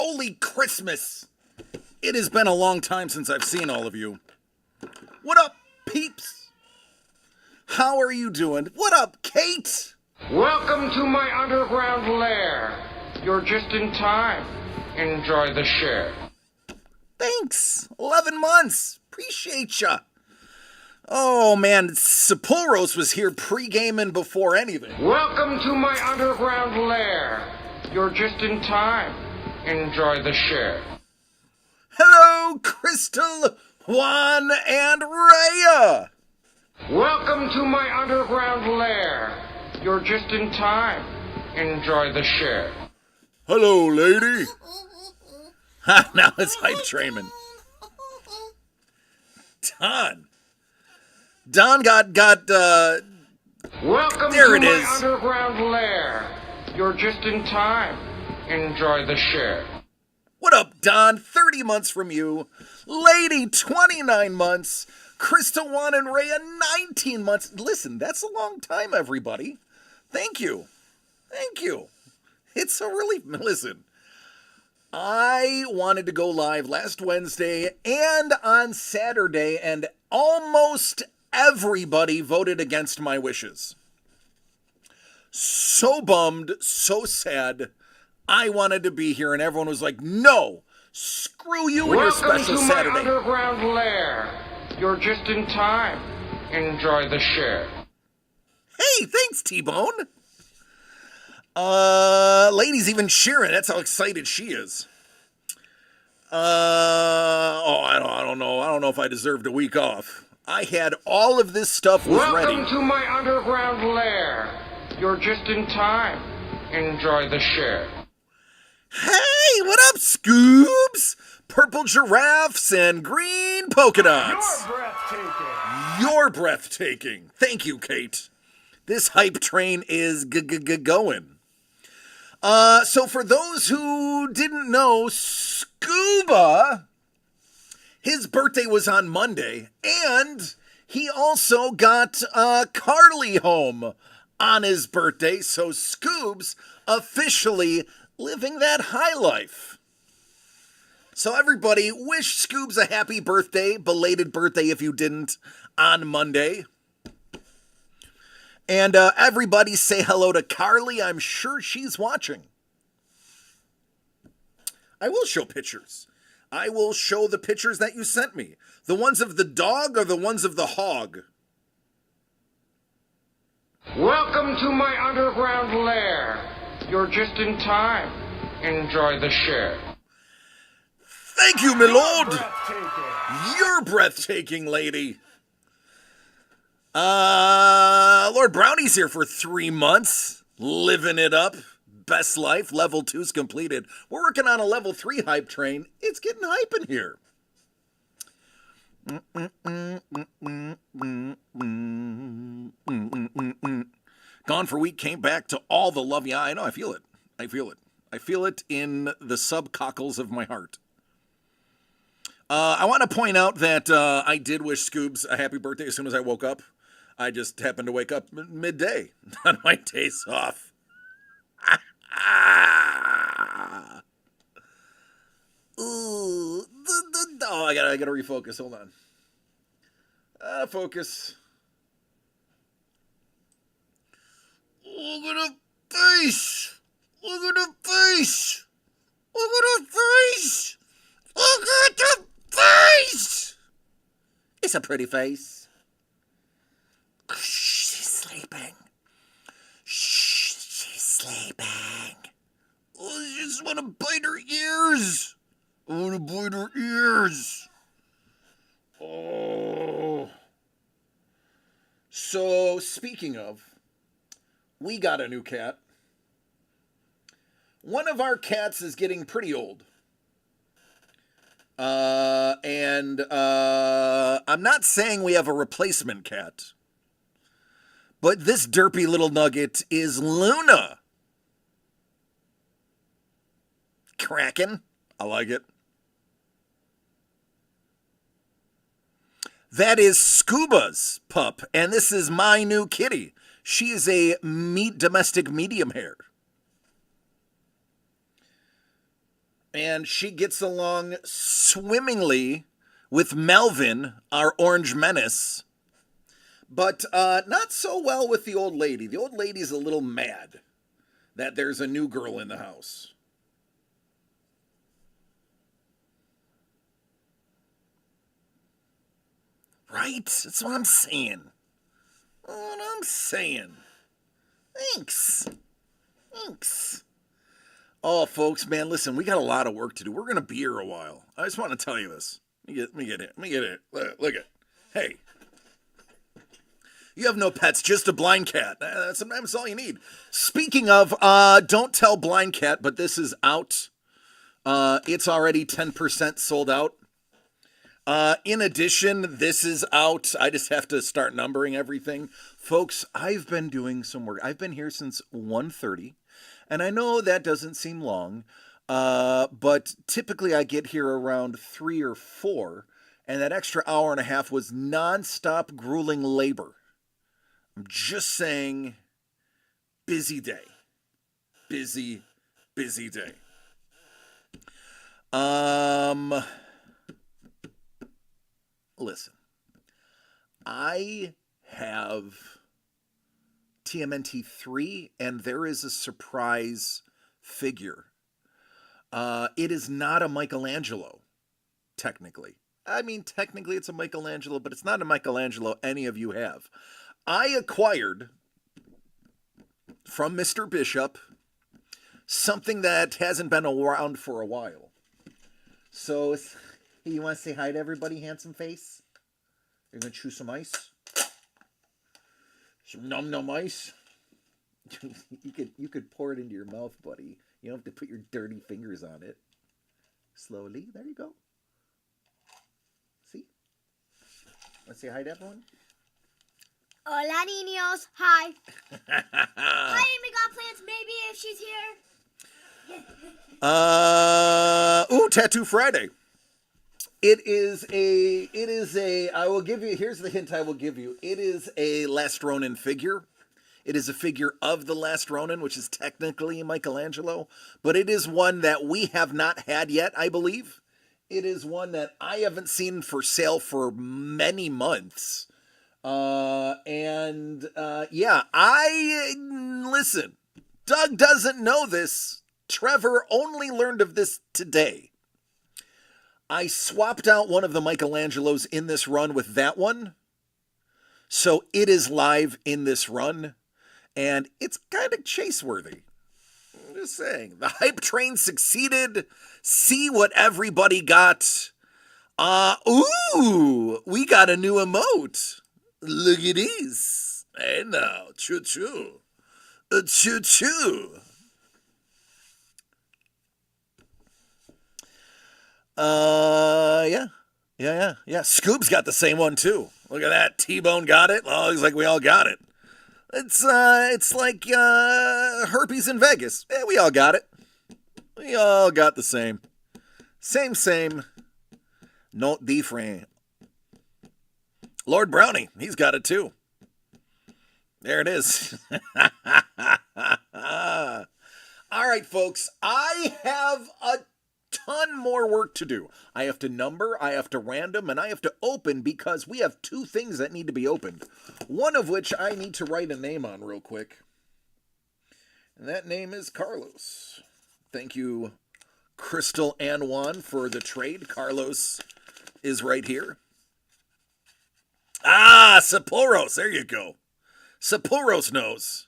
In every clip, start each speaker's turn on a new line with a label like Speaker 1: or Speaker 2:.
Speaker 1: Holy Christmas! It has been a long time since I've seen all of you. What up, peeps? How are you doing? What up, Kate?
Speaker 2: Welcome to my underground lair. You're just in time. Enjoy the share.
Speaker 1: Thanks. 11 months. Appreciate ya. Oh, man, Sapporo's was here pre-gaming before anything.
Speaker 2: Welcome to my underground lair. You're just in time. Enjoy the share.
Speaker 1: Hello, Crystal, Juan, and Rhea.
Speaker 2: Welcome to my underground lair. You're just in time. Enjoy the share.
Speaker 1: Hello, lady. Ha, now it's hype training. Don got
Speaker 2: Welcome
Speaker 1: there
Speaker 2: to
Speaker 1: it
Speaker 2: my
Speaker 1: is.
Speaker 2: underground lair. You're just in time. Enjoy the share.
Speaker 1: What up, Don? 30 months from you. Lady, 29 months. Krista, Juan, and Rhea, 19 months. Listen, that's a long time, everybody. Thank you. Thank you. It's a relief. Listen, I wanted to go live last Wednesday and on Saturday, and almost everybody voted against my wishes. So bummed, so sad. I wanted to be here, and everyone was like, no, screw you and your special Saturday.
Speaker 2: Welcome to my underground lair. You're just in time. Enjoy the share.
Speaker 1: Hey, thanks, T-Bone. Lady's even cheering. That's how excited she is. I don't know. I don't know if I deserved a week off. I had all of this stuff was ready.
Speaker 2: Welcome to my underground lair. You're just in time. Enjoy the share.
Speaker 1: Hey, what up, Scoobs? Purple giraffes and green polka dots.
Speaker 3: You're breathtaking.
Speaker 1: You're breathtaking. Thank you, Kate. This hype train is going. So for those who didn't know, Scuba, his birthday was on Monday, and he also got Carly home on his birthday, so Scoobs officially living that high life. So everybody, wish Scoobs a happy birthday, belated birthday if you didn't, on Monday. And everybody say hello to Carly. I'm sure she's watching. I will show pictures. I will show the pictures that you sent me. The ones of the dog or the ones of the hog?
Speaker 2: Welcome to my underground lair. You're just in time. Enjoy the share.
Speaker 1: Thank you, my lord.
Speaker 3: Breathtaking.
Speaker 1: You're breathtaking, lady. Lord Brownie's here for 3 months. Living it up. Best life. Level 2's completed. We're working on a level 3 hype train. It's getting hype in here. Gone for a week, came back to all the love. Yeah, I know, I feel it. I feel it. I feel it in the subcockles of my heart. I want to point out that I did wish Scoobs a happy birthday as soon as I woke up. I just happened to wake up midday on my days off. Ooh, oh, I gotta refocus. Hold on. Focus. Look at the face. Look at the face. Look at the face. Look at the face. It's a pretty face. She's sleeping. Shh, she's sleeping. Oh, I just want to bite her ears. I want to bite her ears. Oh. So, speaking of, we got a new cat. One of our cats is getting pretty old. And I'm not saying we have a replacement cat. But this derpy little nugget is Luna. Kraken. I like it. That is Scuba's pup, and this is my new kitty. She is a domestic medium hair. And she gets along swimmingly with Melvin, our orange menace. But not so well with the old lady. The old lady's a little mad that there's a new girl in the house. Right? That's what I'm saying. Thanks. Oh, folks, man, listen, we got a lot of work to do. We're going to be here a while. I just want to tell you this. Let me get it. Look at. Hey. You have no pets, just a blind cat. That's all you need. Speaking of, don't tell blind cat, but this is out. It's already 10% sold out. In addition, this is out. I just have to start numbering everything. Folks, I've been doing some work. I've been here since 1:30, and I know that doesn't seem long, but typically I get here around 3 or 4, and that extra hour and a half was nonstop grueling labor. I'm just saying, busy day. Busy day. Listen, I have TMNT 3, and there is a surprise figure. It is not a Michelangelo, technically. I mean, technically it's a Michelangelo, but it's not a Michelangelo any of you have. I acquired from Mr. Bishop something that hasn't been around for a while. So, you want to say hi to everybody, handsome face? You're going to chew some ice? Some num ice? you could pour it into your mouth, buddy. You don't have to put your dirty fingers on it. Slowly. There you go. See? Want to say hi to everyone?
Speaker 4: Hola, niños. Hi. Hi, Amy got plants. Maybe if she's here.
Speaker 1: Tattoo Friday. It is a, I will give you, here's the hint I will give you. It is a Last Ronin figure. It is a figure of the Last Ronin, which is technically Michelangelo, but it is one that we have not had yet, I believe. It is one that I haven't seen for sale for many months. Listen, Doug doesn't know this. Trevor only learned of this today. I swapped out one of the Michelangelos in this run with that one. So it is live in this run, and it's kind of chase-worthy. I'm just saying. The hype train succeeded. See what everybody got. We got a new emote. Look at this. Hey now, choo-choo. Choo-choo. Yeah. Scoop's got the same one too. Look at that. T-Bone got it. Oh, looks like we all got it. It's like herpes in Vegas. Yeah, we all got it. We all got the same. Same. Not different. Lord Brownie, he's got it too. There it is. All right, folks. I have a ton more work to do. I have to number, I have to random, and I have to open because we have 2 things that need to be opened. One of which I need to write a name on real quick. And that name is Carlos. Thank you, Crystal and Juan, for the trade. Carlos is right here. Sapporos. There you go. Sapporos knows.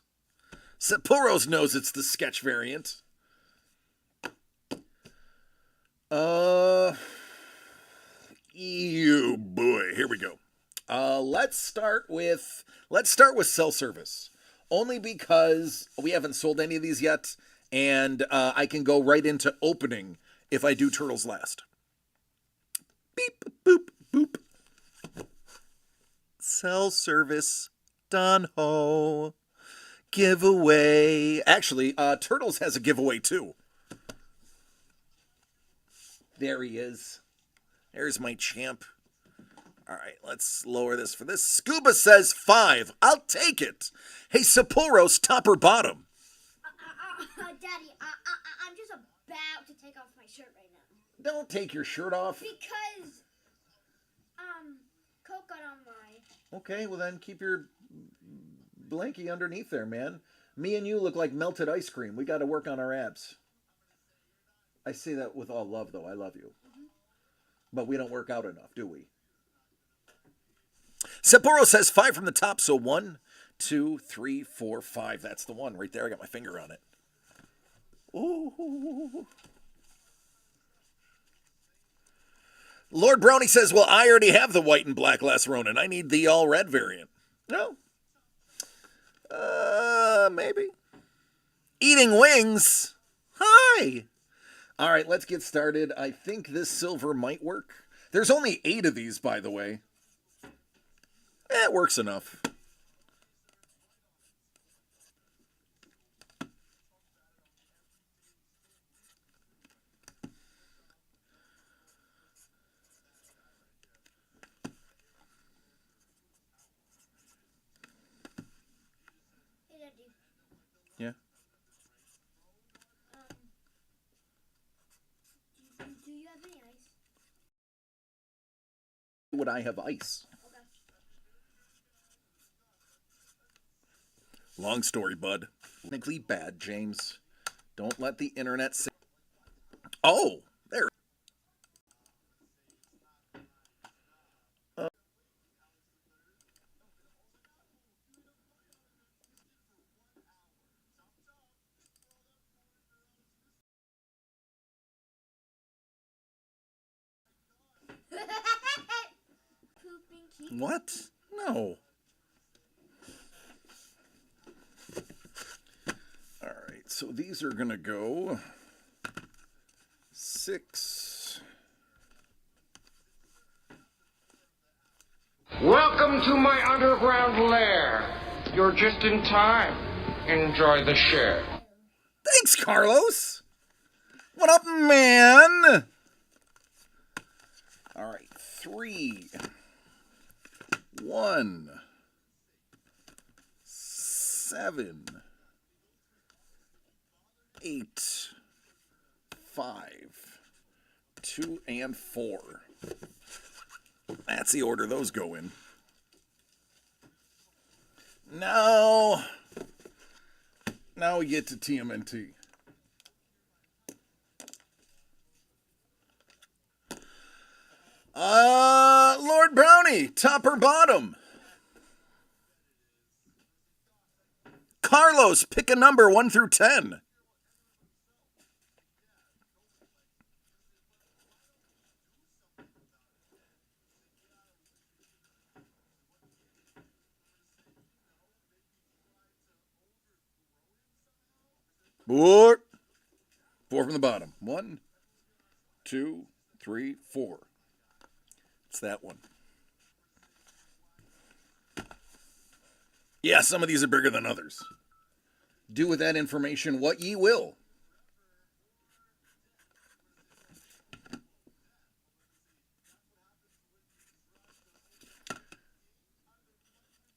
Speaker 1: Sapporos knows it's the sketch variant. You boy. Here we go. Let's start with cell service. Only because we haven't sold any of these yet, and I can go right into opening if I do turtles last. Beep, boop, boop. Cell service done ho. Giveaway. Actually, Turtles has a giveaway too. There he is. There's my champ. All right, let's lower this for this. Scuba says 5. I'll take it. Hey, Sapporos, top or bottom?
Speaker 4: Daddy, I'm just a about to take off my shirt right now.
Speaker 1: Don't take your shirt off.
Speaker 4: Because, Coke got on my...
Speaker 1: Okay, well then keep your blankie underneath there, man. Me and you look like melted ice cream. We got to work on our abs. I say that with all love, though. I love you. But we don't work out enough, do we? Sapporo says 5 from the top, so 1, 2, 3, 4, 5. That's the one right there. I got my finger on it. Ooh. Lord Brownie says, well, I already have the white and black Last Ronin. I need the all red variant. No. Maybe. Eating wings. Hi. All right, let's get started. I think this silver might work. There's only 8 of these, by the way. It works enough. Yeah.
Speaker 4: Do you have any ice?
Speaker 1: Would I have ice?
Speaker 4: Okay.
Speaker 1: Long story, bud. Technically bad, James. Don't let the internet say. Oh, there.
Speaker 4: Pooping key.
Speaker 1: What? No. All right, so these are going to go 6.
Speaker 2: Welcome to my underground lair. You're just in time. Enjoy the share.
Speaker 1: Thanks, Carlos. What up, man? All right, 3, 1, 7, 8, 5, 2, and 4. That's the order those go in. Now we get to TMNT. Lord Brownie, top or bottom? Carlos, pick a number 1 through 10. Four from the bottom. 1, 2, 3, 4. It's that one. Yeah, some of these are bigger than others. Do with that information what ye will.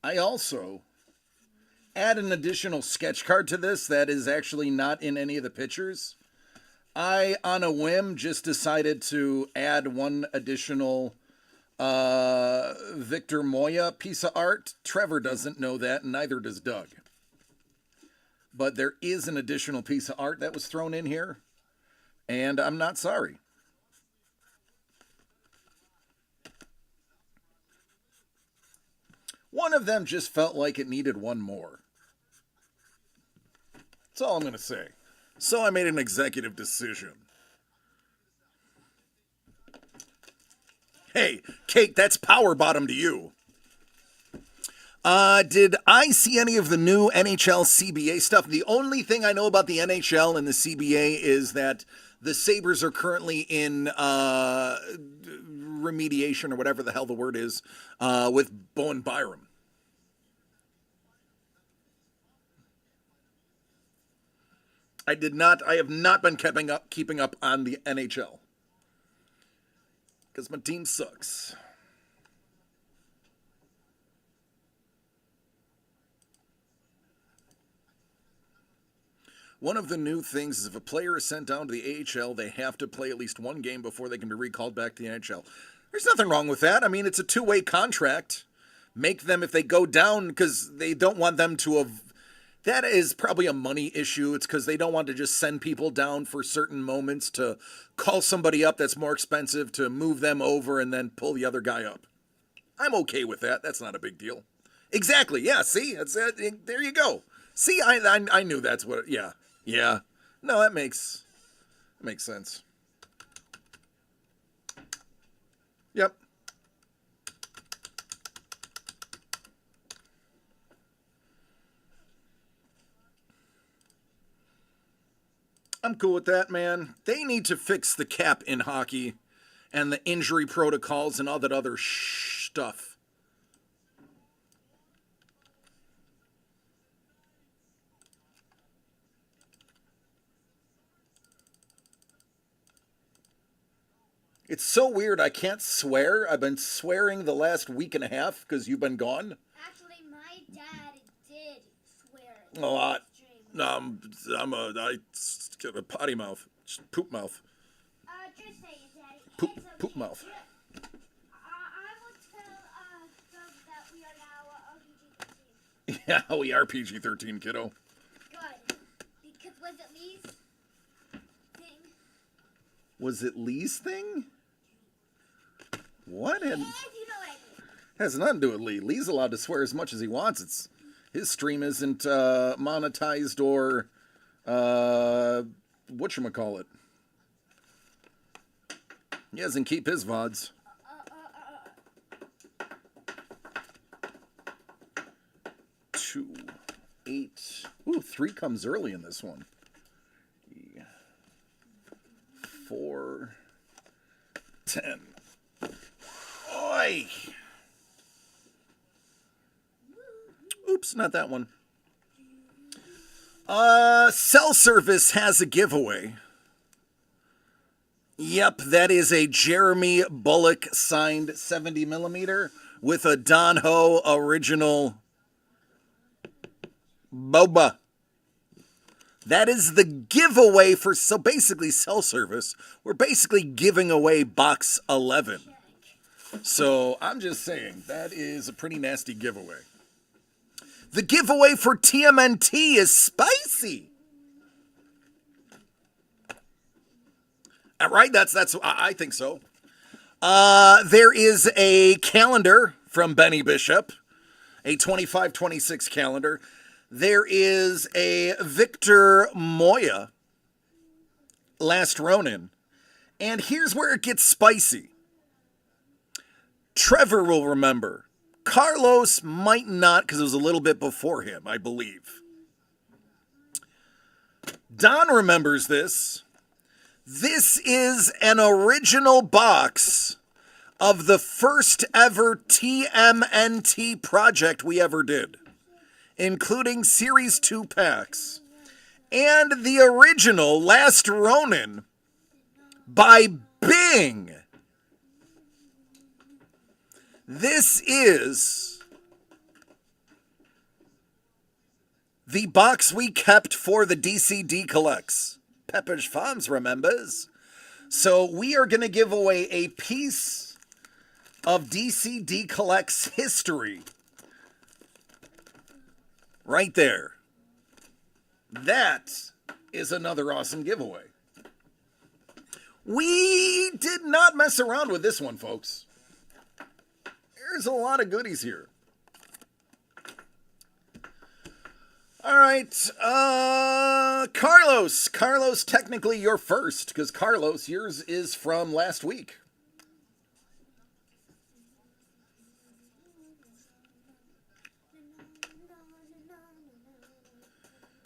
Speaker 1: I also add an additional sketch card to this that is actually not in any of the pictures. I, on a whim, just decided to add one additional Victor Moya piece of art. Trevor doesn't know that, and neither does Doug. But there is an additional piece of art that was thrown in here, and I'm not sorry. One of them just felt like it needed one more. That's all I'm going to say. So I made an executive decision. Hey, Kate, that's power bottom to you. Did I see any of the new NHL CBA stuff? The only thing I know about the NHL and the CBA is that the Sabres are currently in remediation, or whatever the hell the word is, with Bowen Byram. I have not been keeping up on the NHL. Because my team sucks. One of the new things is if a player is sent down to the AHL, they have to play at least one game before they can be recalled back to the NHL. There's nothing wrong with that. I mean, it's a two-way contract. Make them, if they go down, because they don't want them to have... That is probably a money issue. It's because they don't want to just send people down for certain moments to call somebody up that's more expensive to move them over and then pull the other guy up. I'm okay with that. That's not a big deal. Exactly. Yeah, see? That's there you go. See, I knew that's what... Yeah. Yeah. No, that makes sense. Yep. I'm cool with that, man. They need to fix the cap in hockey and the injury protocols and all that other stuff. It's so weird. I can't swear. I've been swearing the last week and a half because you've been gone.
Speaker 4: Actually, my dad did swear.
Speaker 1: A lot. I got a potty mouth, poop mouth.
Speaker 4: Just say it, Daddy.
Speaker 1: Poop,
Speaker 4: It's okay.
Speaker 1: poop mouth.
Speaker 4: I will tell Doug that we are now PG-13.
Speaker 1: Yeah, we are PG-13, kiddo.
Speaker 4: Good. Because was it Lee's thing?
Speaker 1: Was it Lee's thing? What?
Speaker 4: And you know what I mean.
Speaker 1: Has nothing to do with Lee. Lee's allowed to swear as much as he wants. His stream isn't monetized or whatchamacallit. He doesn't keep his VODs. 2, 8. Ooh, 3 comes early in this one. 4, 10. Oi! Oops, not that one. Cell Service has a giveaway. Yep, that is a Jeremy Bullock signed 70mm with a Don Ho original boba. That is the giveaway for, so basically Cell Service, we're basically giving away box 11. So I'm just saying, that is a pretty nasty giveaway. The giveaway for TMNT is spicy. Right? I think so. There is a calendar from Benny Bishop, a 25-26 calendar. There is a Victor Moya, Last Ronin. And here's where it gets spicy. Trevor will remember. Carlos might not, because it was a little bit before him, I believe. Don remembers this. This is an original box of the first ever TMNT project we ever did, including Series 2 packs, and the original Last Ronin by Bing. This is the box we kept for the DCD Collects. Pepperidge Farms remembers. So we are going to give away a piece of DCD Collects history. Right there. That is another awesome giveaway. We did not mess around with this one, folks. There's a lot of goodies here. All right, Carlos. Carlos, technically you're first, because Carlos, yours is from last week.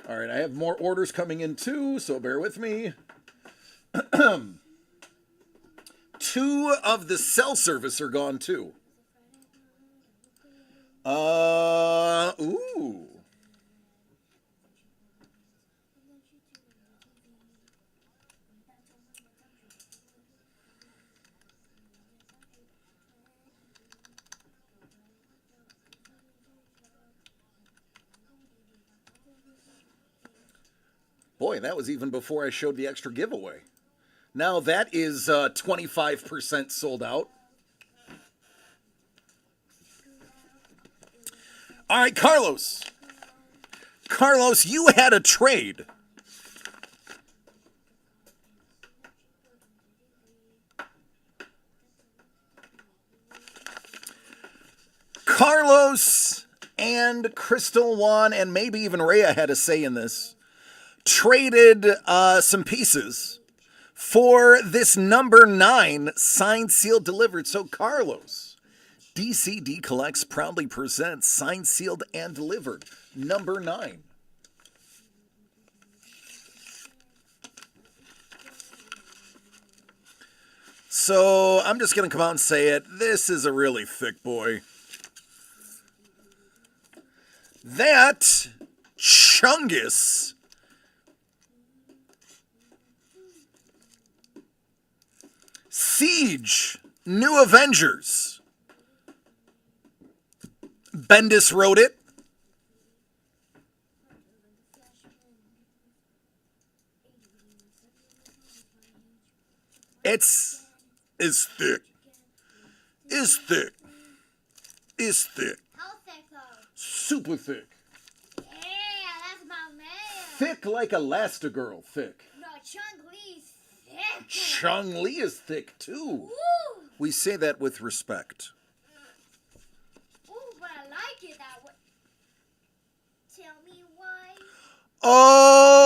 Speaker 1: All right, I have more orders coming in too, so bear with me. 2 of the cell service are gone too. Ooh. Boy, boy, that was even before I showed the extra giveaway. Now that is 25% sold out. All right, Carlos. Carlos, you had a trade. Carlos and Crystal Juan, and maybe even Rhea had a say in this, traded some pieces for this number 9 signed, sealed, delivered. So Carlos, DCD Collects proudly presents signed, sealed, and delivered number 9. So I'm just going to come out and say it. This is a really thick boy. That Chungus Siege New Avengers. Bendis wrote it. It's thick. It's thick. It's thick.
Speaker 4: How thick though?
Speaker 1: Super thick.
Speaker 4: Yeah, that's my man.
Speaker 1: Thick like Elastigirl thick.
Speaker 4: No, Chung-Li's thick.
Speaker 1: Chung-Li is thick too.
Speaker 4: Ooh.
Speaker 1: We say that with respect.
Speaker 4: Ooh, but I like it that way. Tell me why.
Speaker 1: Oh,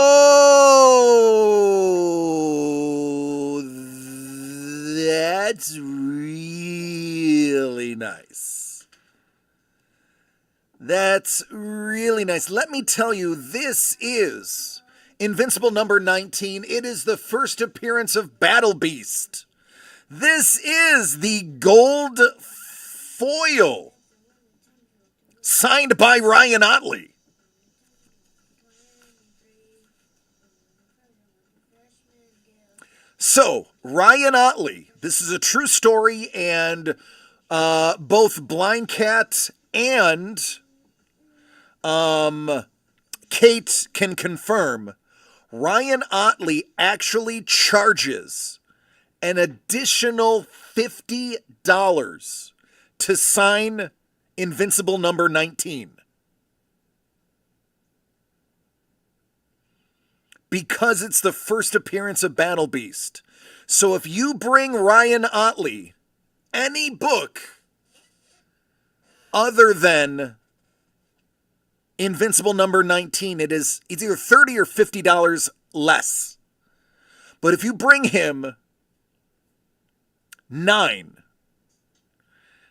Speaker 1: that's really nice. That's really nice. Let me tell you, this is Invincible number 19. It is the first appearance of Battle Beast. This is the gold foil signed by Ryan Otley. So, Ryan Otley, this is a true story, and both Blind Cat and Kate can confirm, Ryan Otley actually charges an additional $50 to sign Invincible number 19. Because it's the first appearance of Battle Beast. So if you bring Ryan Otley any book other than Invincible number 19, it's either $30 or $50 less. But if you bring him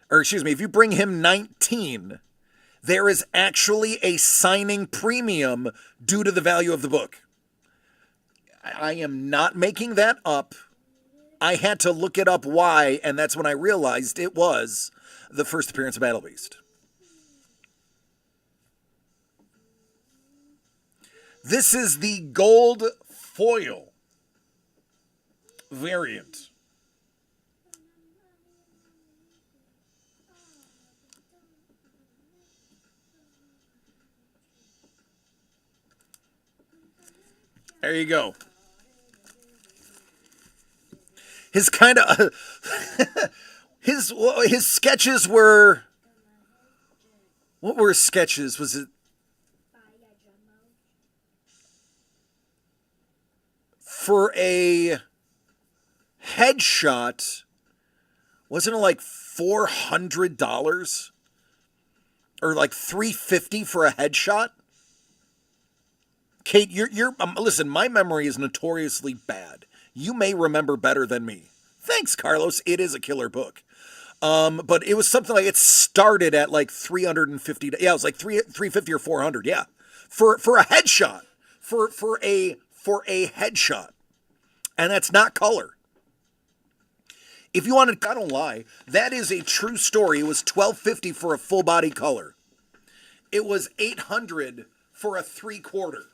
Speaker 1: if you bring him 19, there is actually a signing premium due to the value of the book. I am not making that up. I had to look it up why, and that's when I realized it was the first appearance of Battle Beast. This is the gold foil variant. There you go. His kind of his sketches were, what were his sketches? Was it for a headshot? Wasn't it like $400 or like $350 for a headshot? Kate, listen, my memory is notoriously bad. You may remember better than me. Thanks, Carlos. It is a killer book. But it was something like, it started at like $350. Yeah, it was like $350 or $400. Yeah. For a headshot. For a headshot. And that's not color. If you wanted, I don't lie, that is a true story. It was $12.50 for a full body color. It was $800 for a 3/4.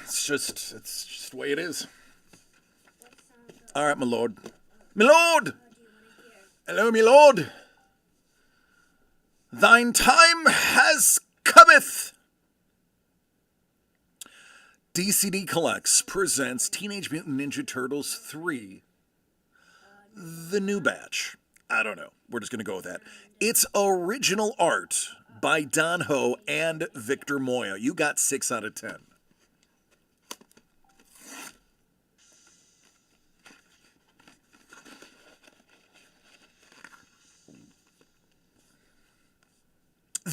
Speaker 1: It's just the way it is. All right, my lord. My lord! Hello, my lord. Thine time has cometh. DCD Collects presents Teenage Mutant Ninja Turtles 3, the new batch. I don't know. We're just going to go with that. It's original art by Don Ho and Victor Moya. You got 6 out of 10.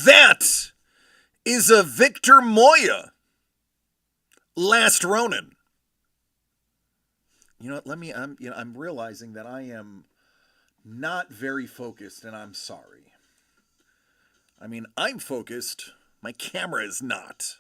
Speaker 1: That is a Victor Moya Last Ronin. You know what? I'm realizing that I am not very focused, and I'm sorry. I mean, I'm focused. My camera is not.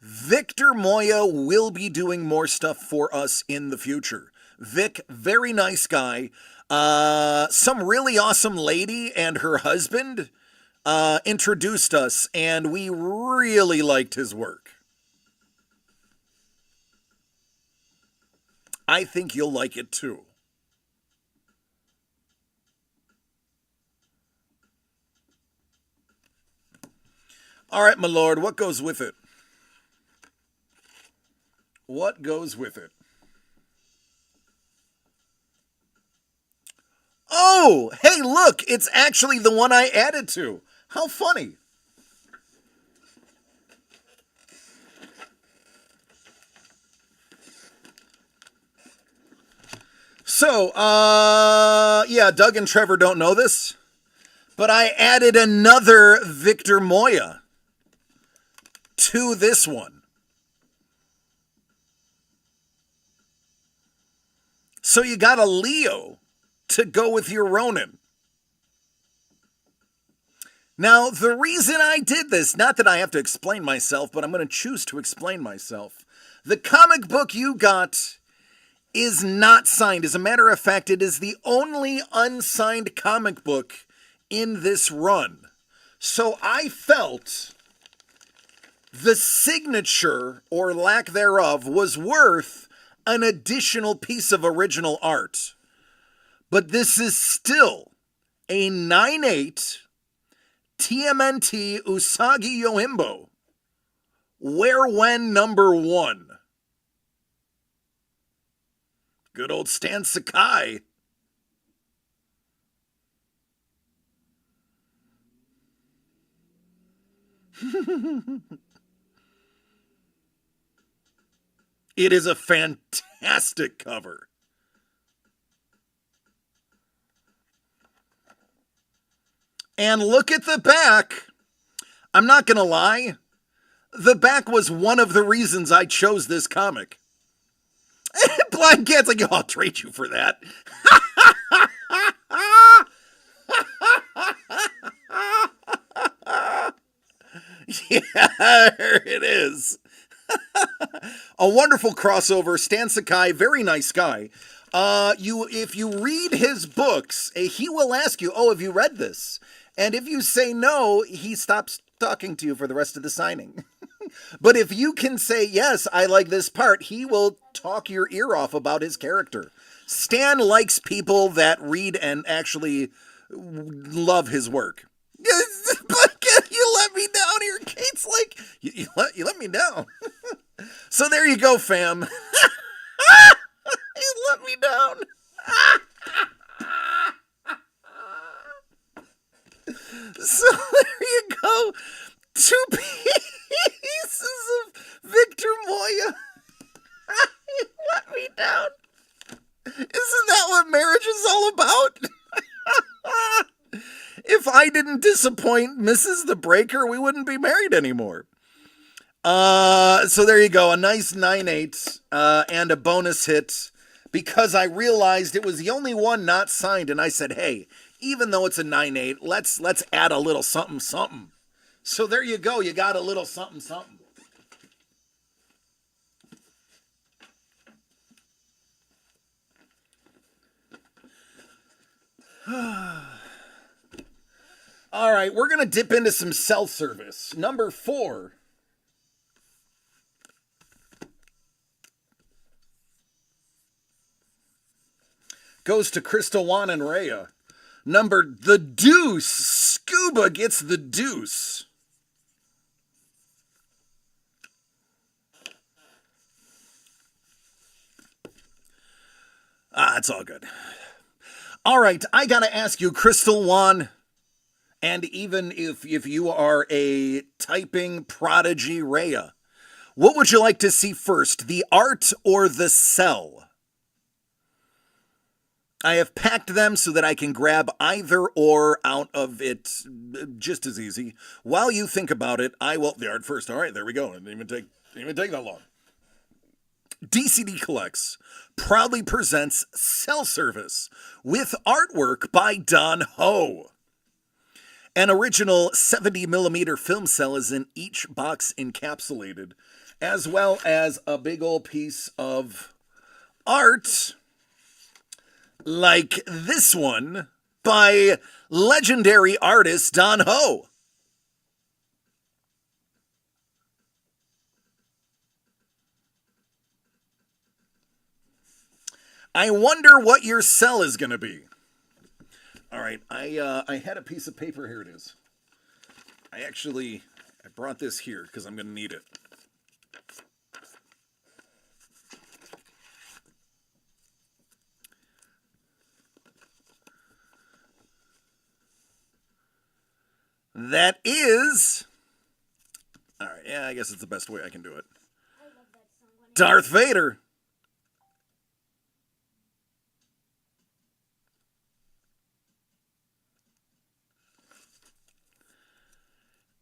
Speaker 1: Victor Moya will be doing more stuff for us in the future. Vic, very nice guy. Some really awesome lady and her husband introduced us, and we really liked his work. I think you'll like it too. All right, my lord, what goes with it? What goes with it? Oh, hey, look, it's actually the one I added to. How funny. So, yeah, Doug and Trevor don't know this, but I added another Victor Moya to this one. So you got a Leo to go with your Ronin. Now, the reason I did this, not that I have to explain myself, but I'm going to choose to explain myself. The comic book you got is not signed. As a matter of fact, it is the only unsigned comic book in this run. So I felt the signature, or lack thereof, was worth an additional piece of original art. But this is still a 9/8 TMNT Usagi Yohimbo Where When #1. Good old Stan Sakai. It is a fantastic cover. And look at the back. I'm not going to lie. The back was one of the reasons I chose this comic. Blind Cat's like, I'll trade you for that. Yeah, there it is. A wonderful crossover. Stan Sakai, very nice guy. If you read his books, he will ask you, oh, have you read this? And if you say no, he stops talking to you for the rest of the signing. But if you can say, yes, I like this part, he will talk your ear off about his character. Stan likes people that read and actually love his work. But you let me down here. Kate's like, you let me down. So there you go, fam. You let me down. So there you go. 2 pieces of Victor Moya. You let me down. Isn't that what marriage is all about? If I didn't disappoint Mrs. the Breaker, we wouldn't be married anymore. So there you go. A nice 9/8 and a bonus hit because I realized it was the only one not signed. And I said, hey, even though it's a 9/8, let's add a little something, something. So there you go. You got a little something, something. All right, we're going to dip into some cell service. Number 4. goes to Crystal Juan and Rhea. Number the deuce. Scuba gets the deuce. It's all good. All right, I gotta ask you, Crystal Juan, and even if you are a typing prodigy, Rhea, what would you like to see first, the art or the cell? I have packed them so that I can grab either or out of it just as easy. While you think about it, I will... The art first. All right, there we go. It didn't even take that long. DCD Collects proudly presents Cell Service with artwork by Don Ho. An original 70mm film cell is in each box encapsulated, as well as a big old piece of art like this one by legendary artist Don Ho. I wonder what your cell is going to be. All right, I had a piece of paper. Here it is. I brought this here because I'm going to need it. That is... All right, yeah, I guess it's the best way I can do it. Darth Vader.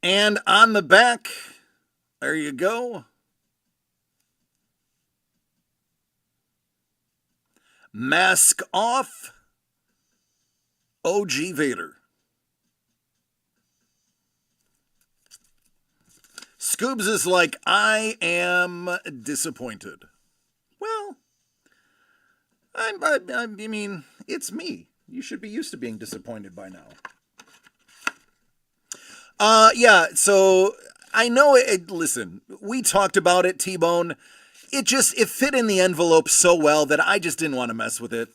Speaker 1: And on the back, there you go. Mask off, OG Vader. Scoobs is like, I am disappointed. Well, I mean, it's me. You should be used to being disappointed by now. Yeah, so I know it, listen, we talked about it, T-Bone. It fit in the envelope so well that I just didn't want to mess with it.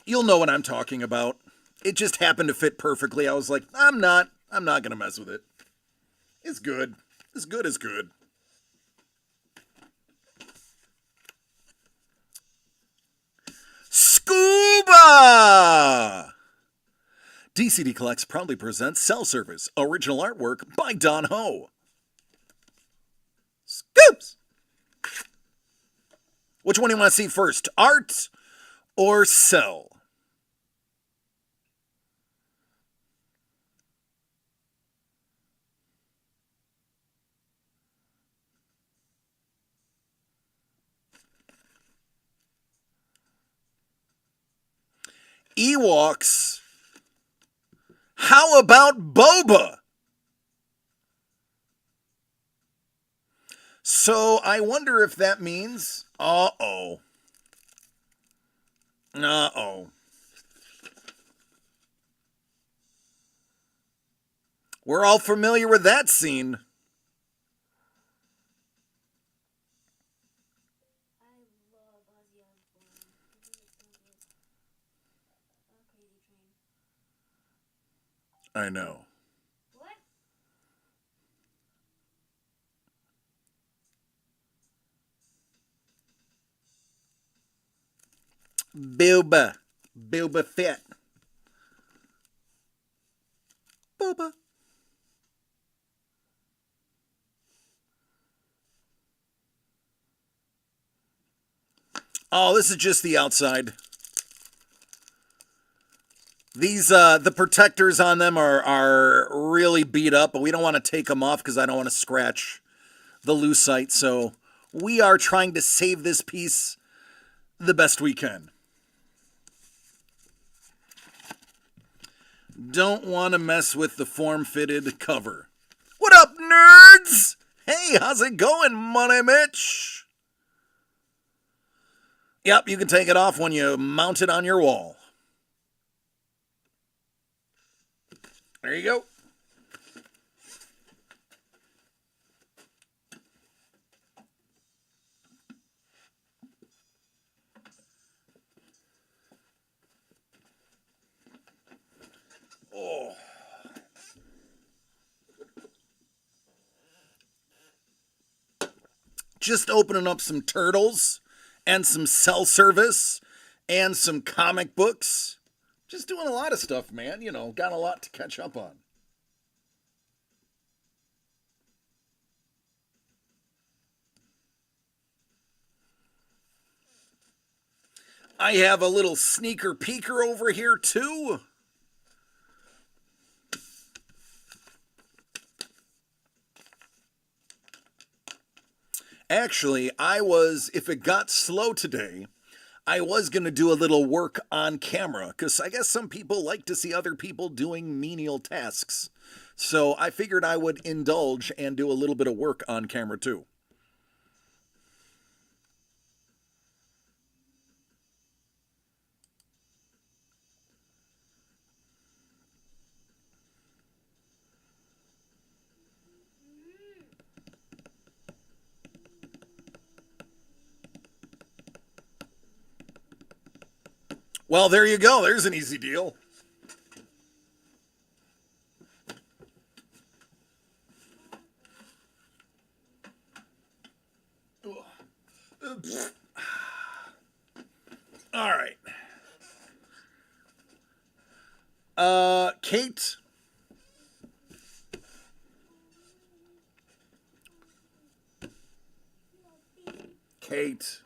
Speaker 1: You'll know what I'm talking about. It just happened to fit perfectly. I was like, I'm not going to mess with it. It's good. As good as good. Scuba! DCD Collects proudly presents Cell Service, original artwork by Don Ho. Scoops! Which one do you want to see first, art or cell? Ewoks. How about Boba? So I wonder if that means... Uh-oh. Uh-oh. We're all familiar with that scene. I know.
Speaker 4: What?
Speaker 1: Boba Fett. Boba. Oh, this is just the outside. These, the protectors on them are really beat up, but we don't want to take them off because I don't want to scratch the lucite. So we are trying to save this piece the best we can. Don't want to mess with the form-fitted cover. What up, nerds? Hey, how's it going, Money Mitch? Yep, you can take it off when you mount it on your wall. There you go. just opening up some turtles and some cell service and some comic books. Just doing a lot of stuff, man. You know, got a lot to catch up on. I have a little sneaker peeker over here, too. Actually, if it got slow today, I was going to do a little work on camera, because I guess some people like to see other people doing menial tasks. So I figured I would indulge and do a little bit of work on camera, too. Well, there you go. There's an easy deal. All right. Kate. Kate.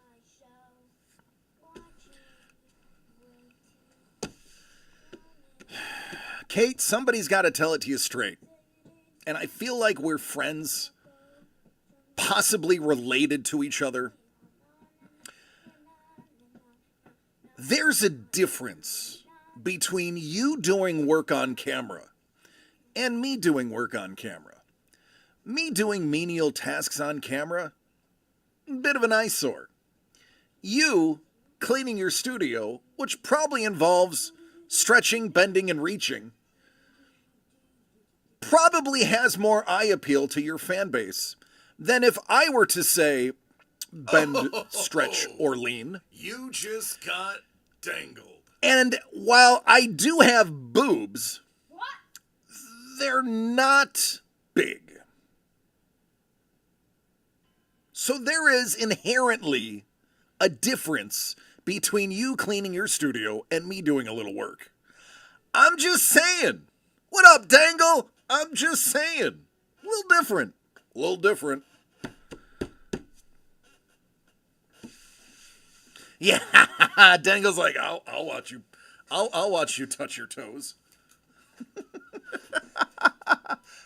Speaker 1: Kate, somebody's got to tell it to you straight. And I feel like we're friends, possibly related to each other. There's a difference between you doing work on camera and me doing work on camera. Me doing menial tasks on camera, bit of an eyesore. You cleaning your studio, which probably involves stretching, bending, and reaching, probably has more eye appeal to your fan base than if I were to say bend, stretch, or lean.
Speaker 5: You just got dangled.
Speaker 1: And while I do have boobs, they're not big. So there is inherently a difference between you cleaning your studio and me doing a little work. I'm just saying. What up, Dangle? I'm just saying. A little different. A little different. Yeah, Dangle's like, I'll watch you. I'll watch you touch your toes.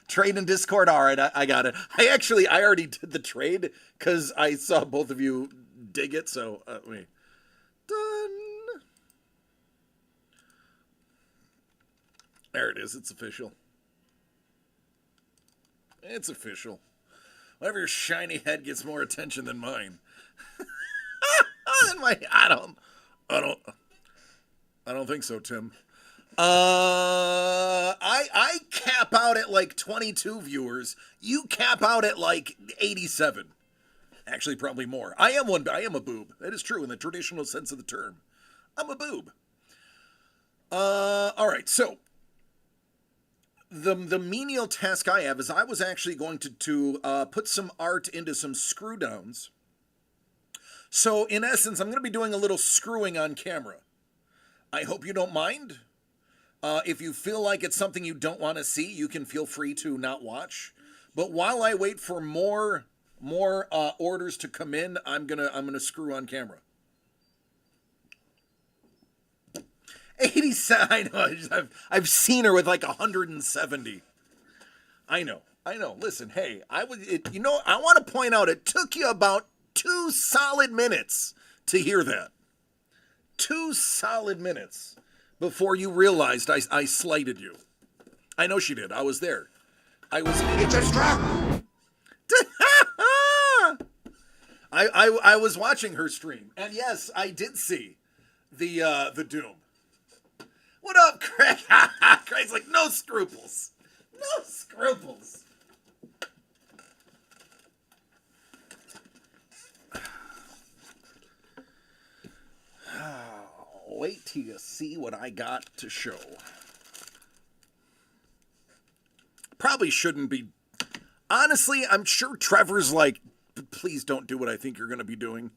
Speaker 1: Trade in Discord. All right, I got it. I already did the trade because I saw both of you dig it. So wait, done. There it is. It's official. It's official. Whatever your shiny head gets more attention than mine. I don't think so, Tim. I cap out at like 22 viewers. You cap out at like 87. Actually, probably more. I am a boob. That is true in the traditional sense of the term. I'm a boob. All right. So the menial task I have is I was actually going to put some art into some screw downs. So in essence, I'm going to be doing a little screwing on camera. I hope you don't mind. If you feel like it's something you don't want to see, you can feel free to not watch. But while I wait for more orders to come in, I'm gonna screw on camera. 87. I know. I've seen her with like 170. I know. Listen, hey, I want to point out it took you about 2 solid minutes to hear that. 2 solid minutes before you realized I slighted you. I know she did. I was there. It's a trap. I was watching her stream, and yes, I did see the Doom. What up, Craig? Craig's like, no scruples. No scruples. Wait till you see what I got to show. Probably shouldn't be. Honestly, I'm sure Trevor's like, please don't do what I think you're going to be doing.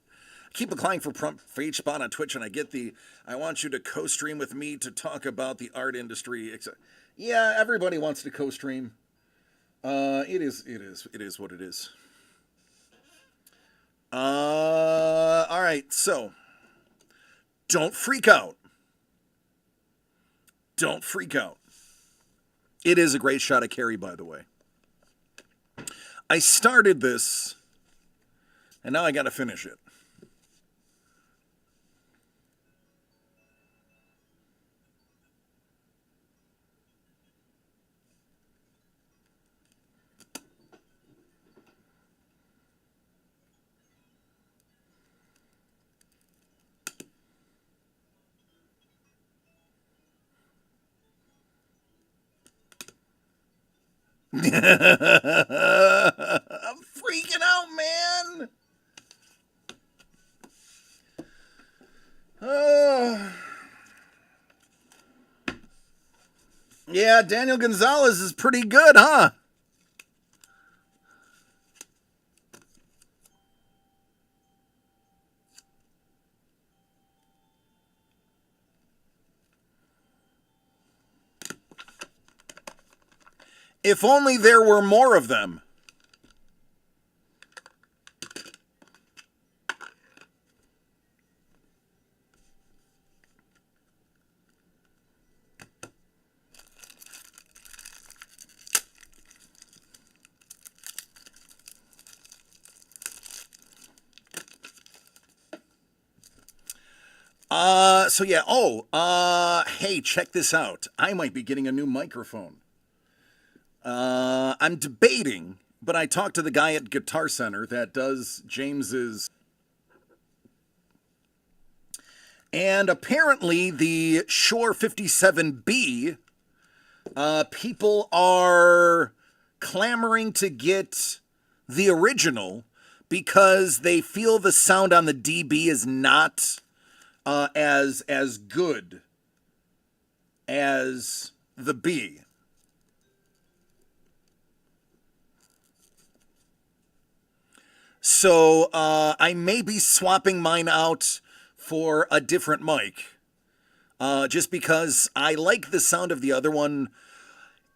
Speaker 1: I keep applying for H-Bot on Twitch, and I get I want you to co-stream with me to talk about the art industry. Yeah, everybody wants to co-stream. It is what it is. All right, so don't freak out. Don't freak out. It is a great shot of Carrie, by the way. I started this, and now I got to finish it. I'm freaking out, man. Yeah, Daniel Gonzalez is pretty good, huh? If only there were more of them. So yeah, hey, check this out. I might be getting a new microphone. I'm debating, but I talked to the guy at Guitar Center that does James's. And apparently the Shure 57B, people are clamoring to get the original because they feel the sound on the DB is not as good as the B. So I may be swapping mine out for a different mic, just because I like the sound of the other one.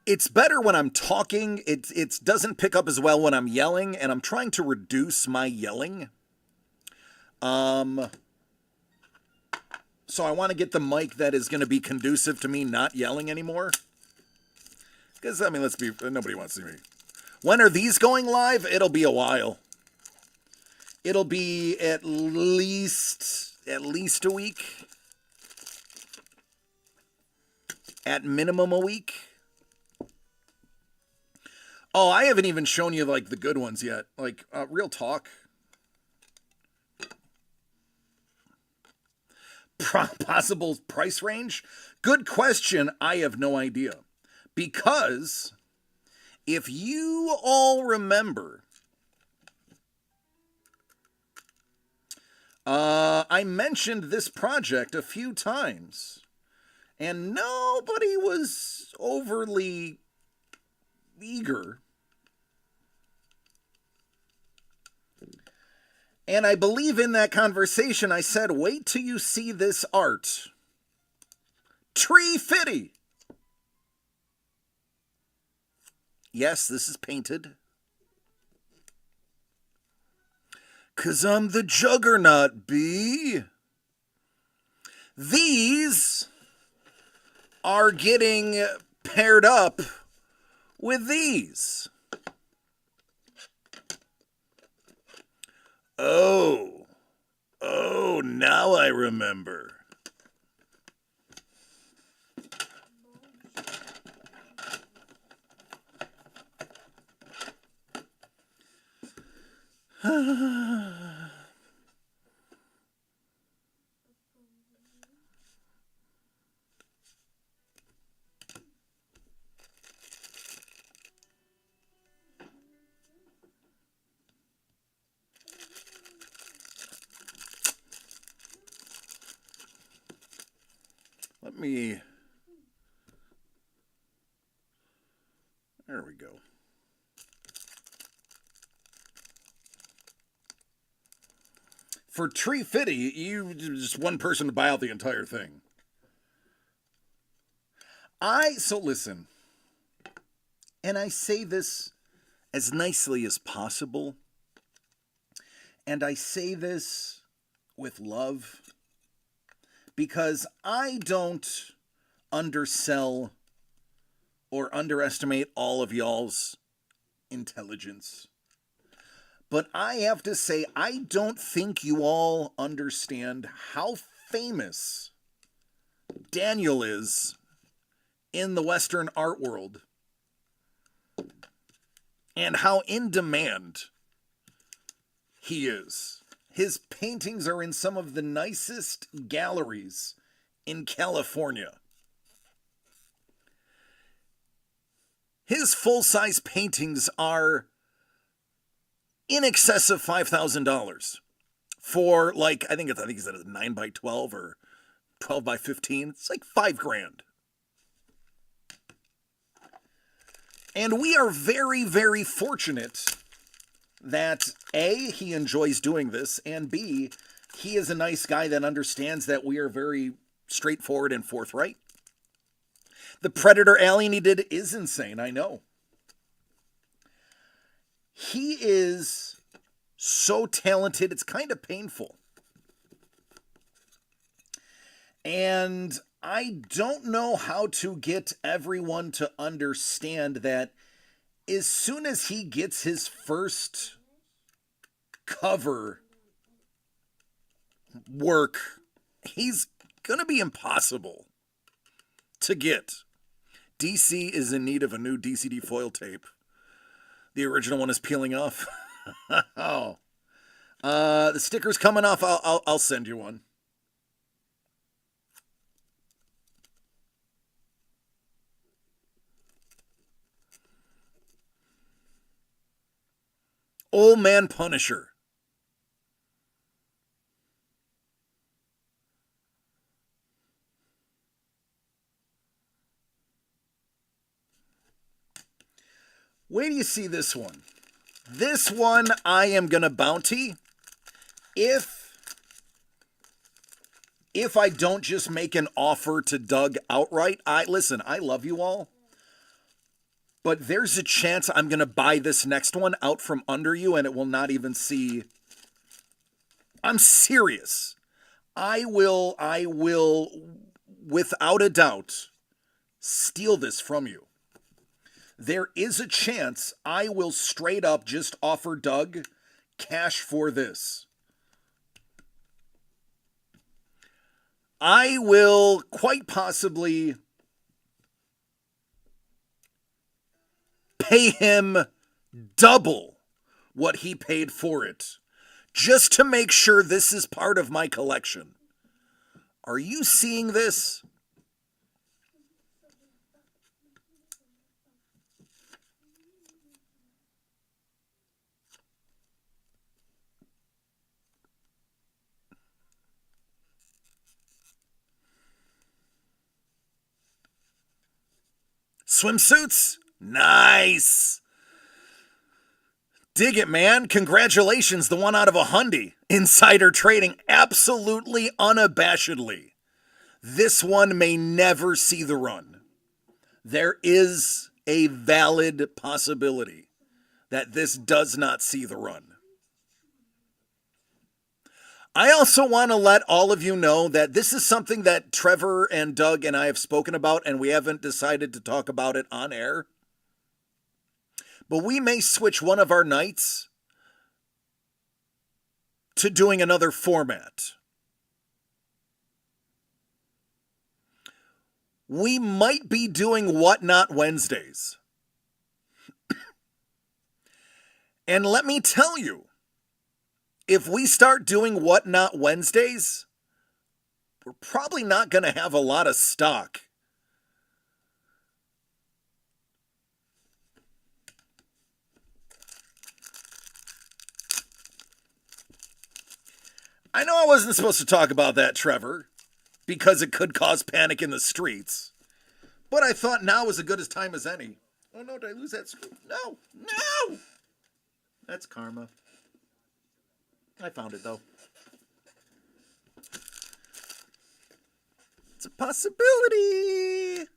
Speaker 1: It's better when I'm talking. It doesn't pick up as well when I'm yelling, and I'm trying to reduce my yelling. So I want to get the mic that is going to be conducive to me not yelling anymore. Because, I mean, nobody wants to see me. When are these going live? It'll be a while. It'll be at least a week. At minimum a week. Oh, I haven't even shown you, like, the good ones yet. Like, real talk. Possible price range? Good question. I have no idea. Because if you all remember, I mentioned this project a few times, and nobody was overly eager. And I believe in that conversation I said, wait till you see this art. Tree Fitty. Yes, this is painted. 'Cause I'm the juggernaut, B. These are getting paired up with these. Oh, now I remember. Let me... There we go. For Tree Fitty, you just one person to buy out the entire thing. So listen, and I say this as nicely as possible, and I say this with love, because I don't undersell or underestimate all of y'all's intelligence. But I have to say, I don't think you all understand how famous Daniel is in the Western art world and how in demand he is. His paintings are in some of the nicest galleries in California. His full-size paintings are in excess of $5,000 for, like, I think he said it's 9 by 12 or 12 by 15. It's like $5,000. And we are very, very fortunate that A, he enjoys doing this, and B, he is a nice guy that understands that we are very straightforward and forthright. The Predator Alien he did is insane, I know. He is so talented, it's kind of painful. And I don't know how to get everyone to understand that as soon as he gets his first cover work, he's going to be impossible to get. DC is in need of a new DCD foil tape. The original one is peeling off. Oh. The sticker's coming off. I'll send you one. Old Man Punisher. Wait till you see this one. This one I am going to bounty if I don't just make an offer to Doug outright. Listen, I love you all, but there's a chance I'm going to buy this next one out from under you and it will not even see. I'm serious. I will, without a doubt, steal this from you. There is a chance I will straight up just offer Doug cash for this. I will quite possibly pay him double what he paid for it, just to make sure this is part of my collection. Are you seeing this? Swimsuits? Nice. Dig it, man. Congratulations, the one out of $100. Insider trading, absolutely unabashedly. This one may never see the run. There is a valid possibility that this does not see the run. I also want to let all of you know that this is something that Trevor and Doug and I have spoken about, and we haven't decided to talk about it on air. But we may switch one of our nights to doing another format. We might be doing Whatnot Wednesdays. And let me tell you, if we start doing Whatnot Wednesdays, we're probably not going to have a lot of stock. I know I wasn't supposed to talk about that, Trevor, because it could cause panic in the streets. But I thought now was as good a time as any. Oh no, did I lose that screw? No, no! That's karma. I found it though. It's a possibility.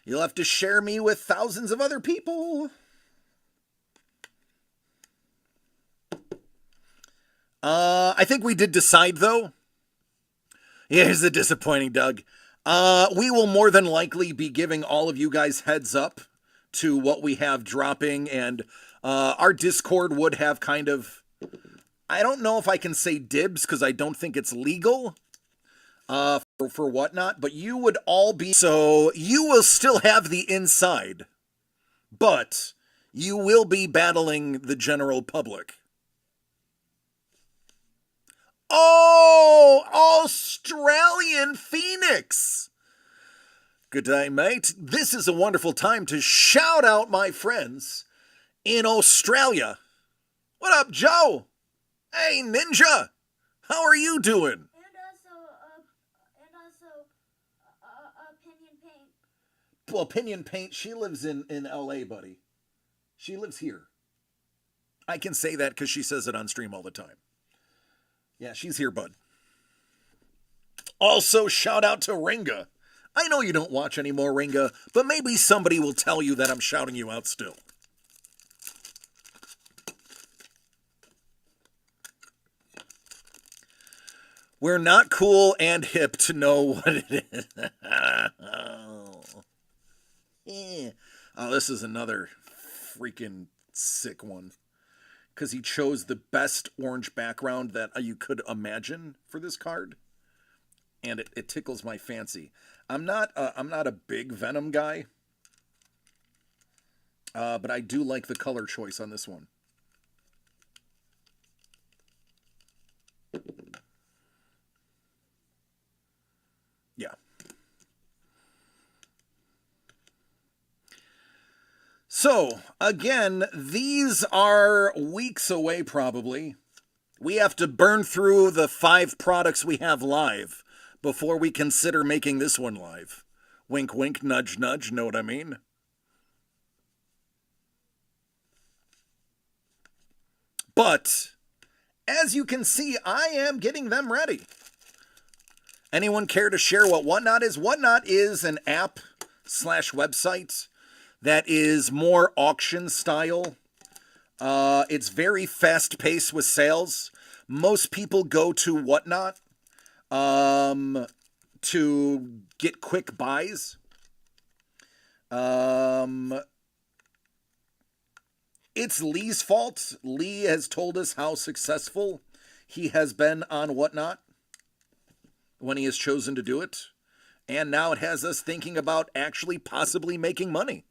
Speaker 1: You'll have to share me with thousands of other people. I think we did decide, though. Here's the disappointing, Doug. We will more than likely be giving all of you guys heads up to what we have dropping, and our Discord would have kind of, I don't know if I can say dibs because I don't think it's legal for whatnot, but you would all be, so you will still have the inside, but you will be battling the general public. Oh, Australian Phoenix. Good day, mate. This is a wonderful time to shout out my friends in Australia. What up, Joe? Hey, Ninja. How are you doing?
Speaker 4: And also, Opinion Paint.
Speaker 1: Well, Opinion Paint, she lives in LA, buddy. She lives here. I can say that because she says it on stream all the time. Yeah, she's here, bud. Also, shout out to Ringa. I know you don't watch anymore, Ringa, but maybe somebody will tell you that I'm shouting you out still. We're not cool and hip to know what it is. Yeah. Oh, this is another freaking sick one. Because he chose the best orange background that you could imagine for this card. And it tickles my fancy. I'm not a big Venom guy. But I do like the color choice on this one. Yeah. So, again, these are weeks away probably. We have to burn through the 5 products we have live before we consider making this one live. Wink, wink, nudge, nudge, know what I mean? But, as you can see, I am getting them ready. Anyone care to share what Whatnot is? Whatnot is an app/website that is more auction style. It's very fast paced with sales. Most people go to Whatnot to get quick buys. It's Lee's fault. Lee has told us how successful he has been on Whatnot when he has chosen to do it. And now it has us thinking about actually possibly making money.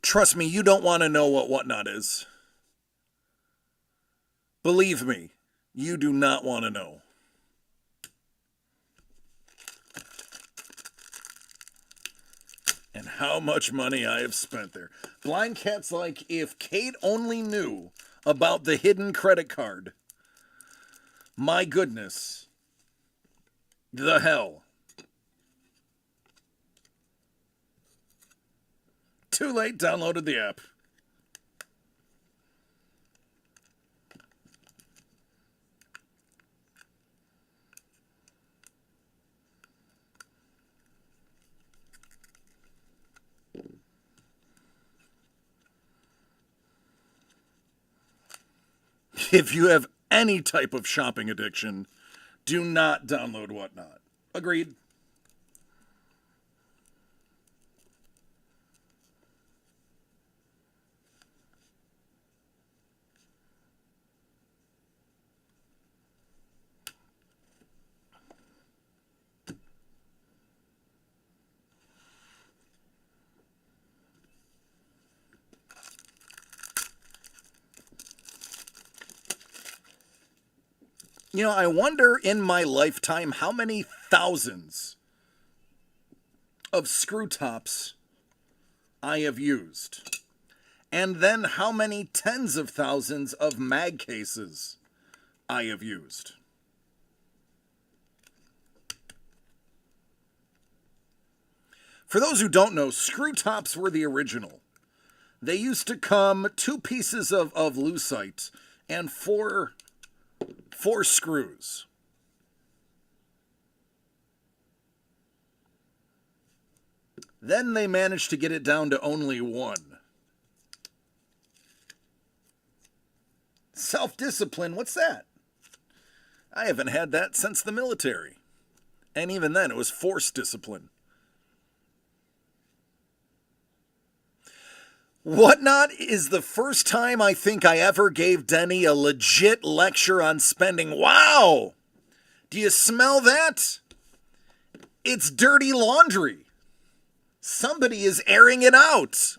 Speaker 1: Trust me, you don't want to know what Whatnot is. Believe me, you do not want to know. And how much money I have spent there. Blind Cat's like, if Kate only knew about the hidden credit card. My goodness. The hell. Too late, downloaded the app. If you have any type of shopping addiction, do not download Whatnot. Agreed. You know, I wonder in my lifetime how many thousands of screw tops I have used. And then how many tens of thousands of mag cases I have used. For those who don't know, screw tops were the original. They used to come 2 pieces of lucite and four screws. Then they managed to get it down to only 1. Self-discipline, what's that? I haven't had that since the military. And even then, it was forced discipline. Whatnot is the first time I think I ever gave Denny a legit lecture on spending. Wow! Do you smell that? It's dirty laundry. Somebody is airing it out.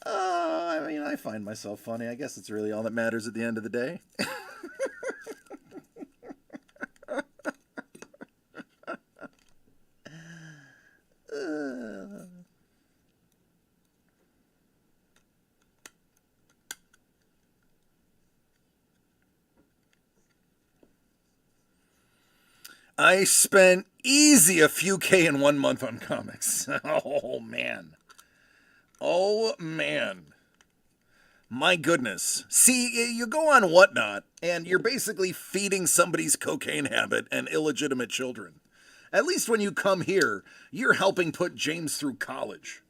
Speaker 1: I mean, I find myself funny. I guess it's really all that matters at the end of the day. I spent easy a few K in 1 month on comics. Oh, man. Oh, man. My goodness. See, you go on Whatnot, and you're basically feeding somebody's cocaine habit and illegitimate children. At least when you come here, you're helping put James through college.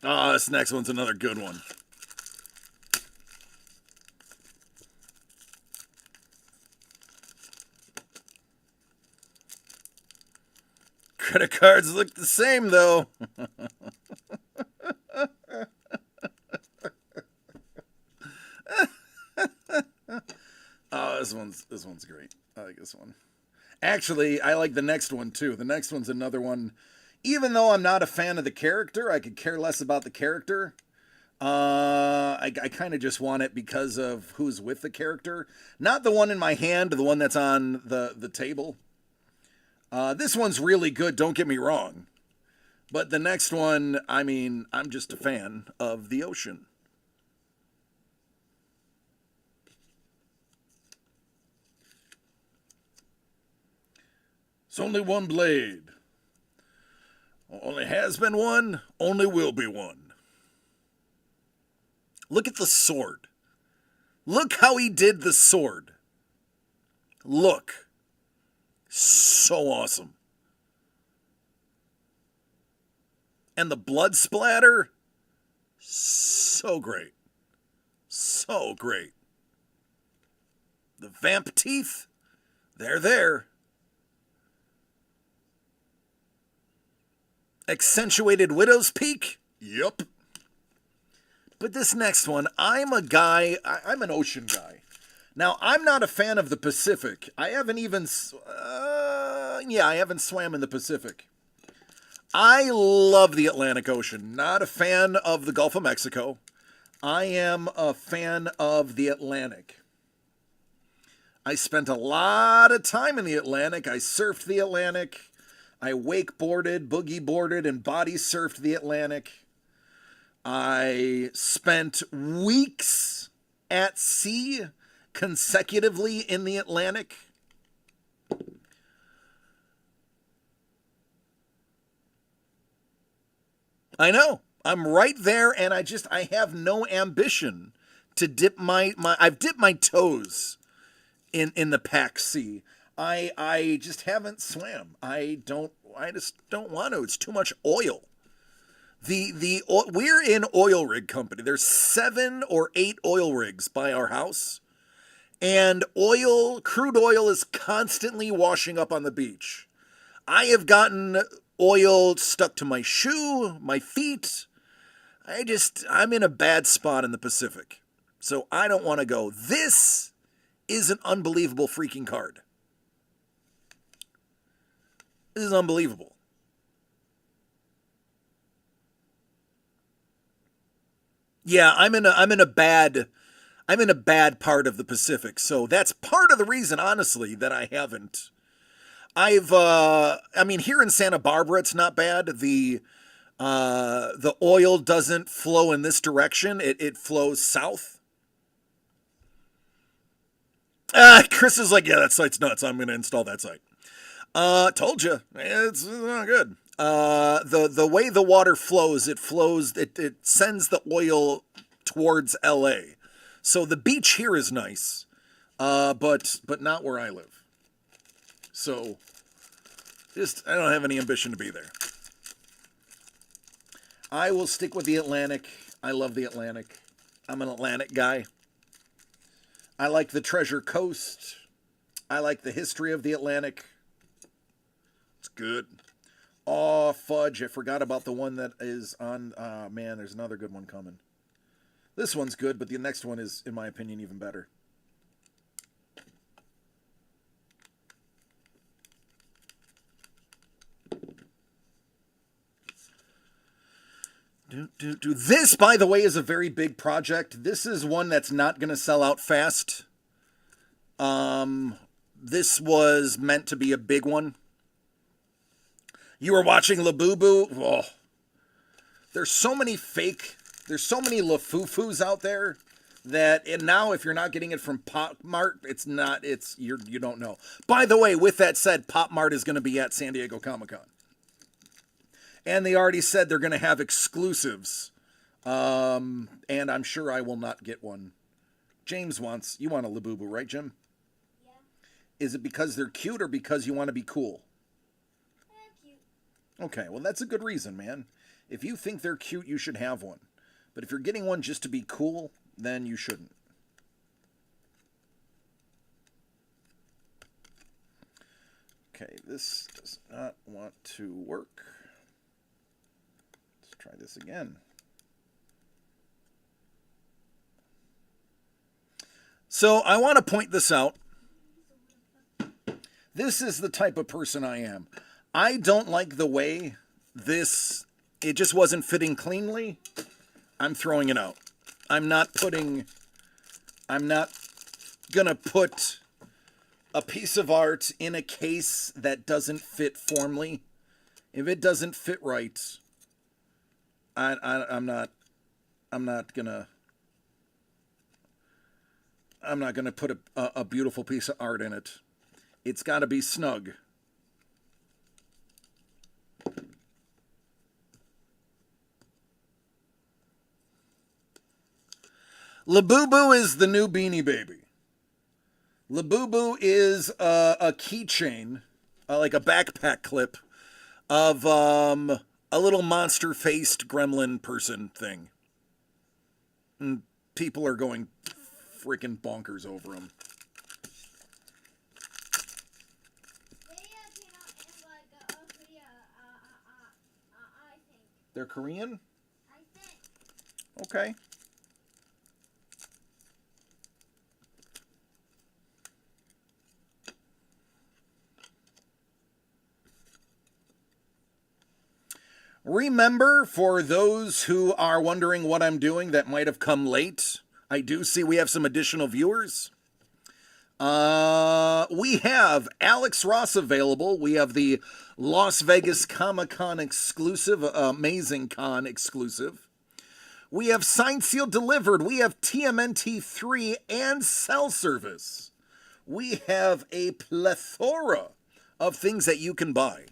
Speaker 1: Oh, this next one's another good one. Credit cards look the same, though. Oh, this one's great. I like this one. Actually, I like the next one, too. The next one's another one. Even though I'm not a fan of the character, I could care less about the character. I kind of just want it because of who's with the character. Not the one in my hand, the one that's on the table. This one's really good, don't get me wrong. But the next one, I mean, I'm just a fan of the ocean. It's only one blade. Only has been one, only will be one. Look at the sword. Look how he did the sword. Look. So awesome. And the blood splatter, so great. So great. The vamp teeth, they're there. Accentuated widow's peak? Yup. But this next one, I'm an ocean guy. Now, I'm not a fan of the Pacific. I haven't even, I haven't swam in the Pacific. I love the Atlantic Ocean. Not a fan of the Gulf of Mexico. I am a fan of the Atlantic. I spent a lot of time in the Atlantic. I surfed the Atlantic. I wakeboarded, boogie boarded, and body surfed the Atlantic. I spent weeks at sea consecutively in the Atlantic. I know. I'm right there, and I have no ambition to dip I've dipped my toes in the Pac Sea. I just haven't swam. I just don't want to. It's too much oil. We're in oil rig company. There's 7 or 8 oil rigs by our house. And crude oil is constantly washing up on the beach. I have gotten oil stuck to my shoe, my feet. I'm in a bad spot in the Pacific. So I don't want to go. This is an unbelievable freaking card. This is unbelievable. Yeah, I'm in a bad part of the Pacific, so that's part of the reason, honestly, that I haven't. I mean, here in Santa Barbara, it's not bad. The oil doesn't flow in this direction; it flows south. Chris is like, yeah, that site's nuts. I'm going to install that site. Told you, it's not good. The way the water flows, it sends the oil towards L.A. So the beach here is nice, but not where I live. So, I don't have any ambition to be there. I will stick with the Atlantic. I love the Atlantic. I'm an Atlantic guy. I like the Treasure Coast. I like the history of the Atlantic. It's good. Oh, fudge. I forgot about the one that is on... man, there's another good one coming. This one's good, but the next one is, in my opinion, even better. This, by the way, is a very big project. This is one that's not going to sell out fast. This was meant to be a big one. You were watching Labubu. Oh, there's so many Lafufus out there that, and now if you're not getting it from Pop Mart, you don't know. By the way, with that said, Pop Mart is going to be at San Diego Comic-Con. And they already said they're going to have exclusives. And I'm sure I will not get one. James you want a Labubu, right, Jim?
Speaker 4: Yeah.
Speaker 1: Is it because they're cute or because you want to be cool?
Speaker 4: Cute.
Speaker 1: Okay, well, that's a good reason, man. If you think they're cute, you should have one. But if you're getting one just to be cool, then you shouldn't. Okay, this does not want to work. Let's try this again. So I want to point this out. This is the type of person I am. I don't like the way it just wasn't fitting cleanly. I'm throwing it out. I'm not going to put a piece of art in a case that doesn't fit formally. If it doesn't fit right, I'm not gonna put a beautiful piece of art in it. It's got to be snug. Labubu is the new Beanie Baby. Labubu is a keychain, like a backpack clip, of a little monster-faced gremlin person thing. And people are going freaking bonkers over him. They're Korean?
Speaker 4: I think.
Speaker 1: Okay. Remember, for those who are wondering what I'm doing that might have come late, I do see we have some additional viewers. We have Alex Ross available. We have the Las Vegas Comic-Con exclusive, Amazing Con exclusive. We have Signed Sealed Delivered. We have TMNT 3 and cell service. We have a plethora of things that you can buy.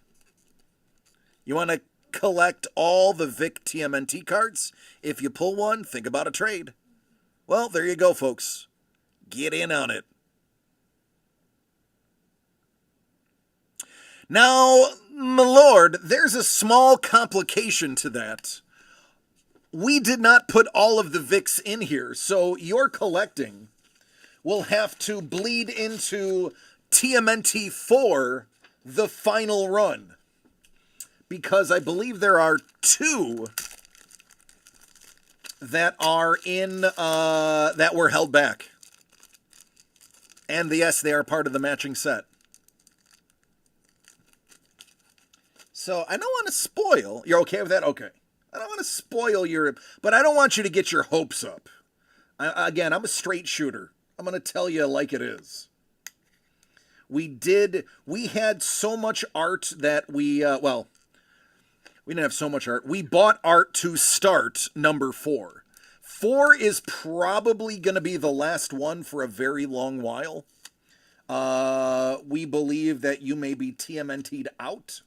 Speaker 1: You want to collect all the Vic TMNT cards? If you pull one, think about a trade. Well, there you go, folks. Get in on it. Now, my lord, there's a small complication to that. We did not put all of the Vics in here, so your collecting will have to bleed into TMNT 4, the final run. Because I believe there are 2 that are in, that were held back. And yes, they are part of the matching set. So I don't want to spoil. You're okay with that? Okay. I don't want to spoil your, but I don't want you to get your hopes up. Again, I'm a straight shooter. I'm going to tell you like it is. We had so much art that we didn't have so much art. We bought art to start number 4. 4 is probably going to be the last one for a very long while. We believe that you may be TMNT'd out.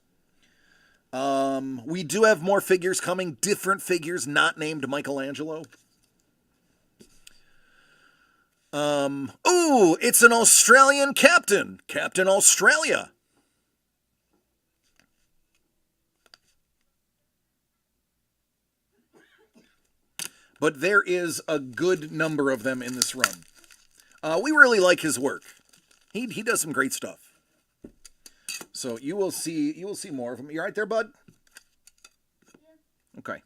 Speaker 1: We do have more figures coming, different figures not named Michelangelo. Ooh, it's an Australian captain. Captain Australia. But there is a good number of them in this run. We really like his work. He does some great stuff. So you will see more of him. You all right there, bud? Okay.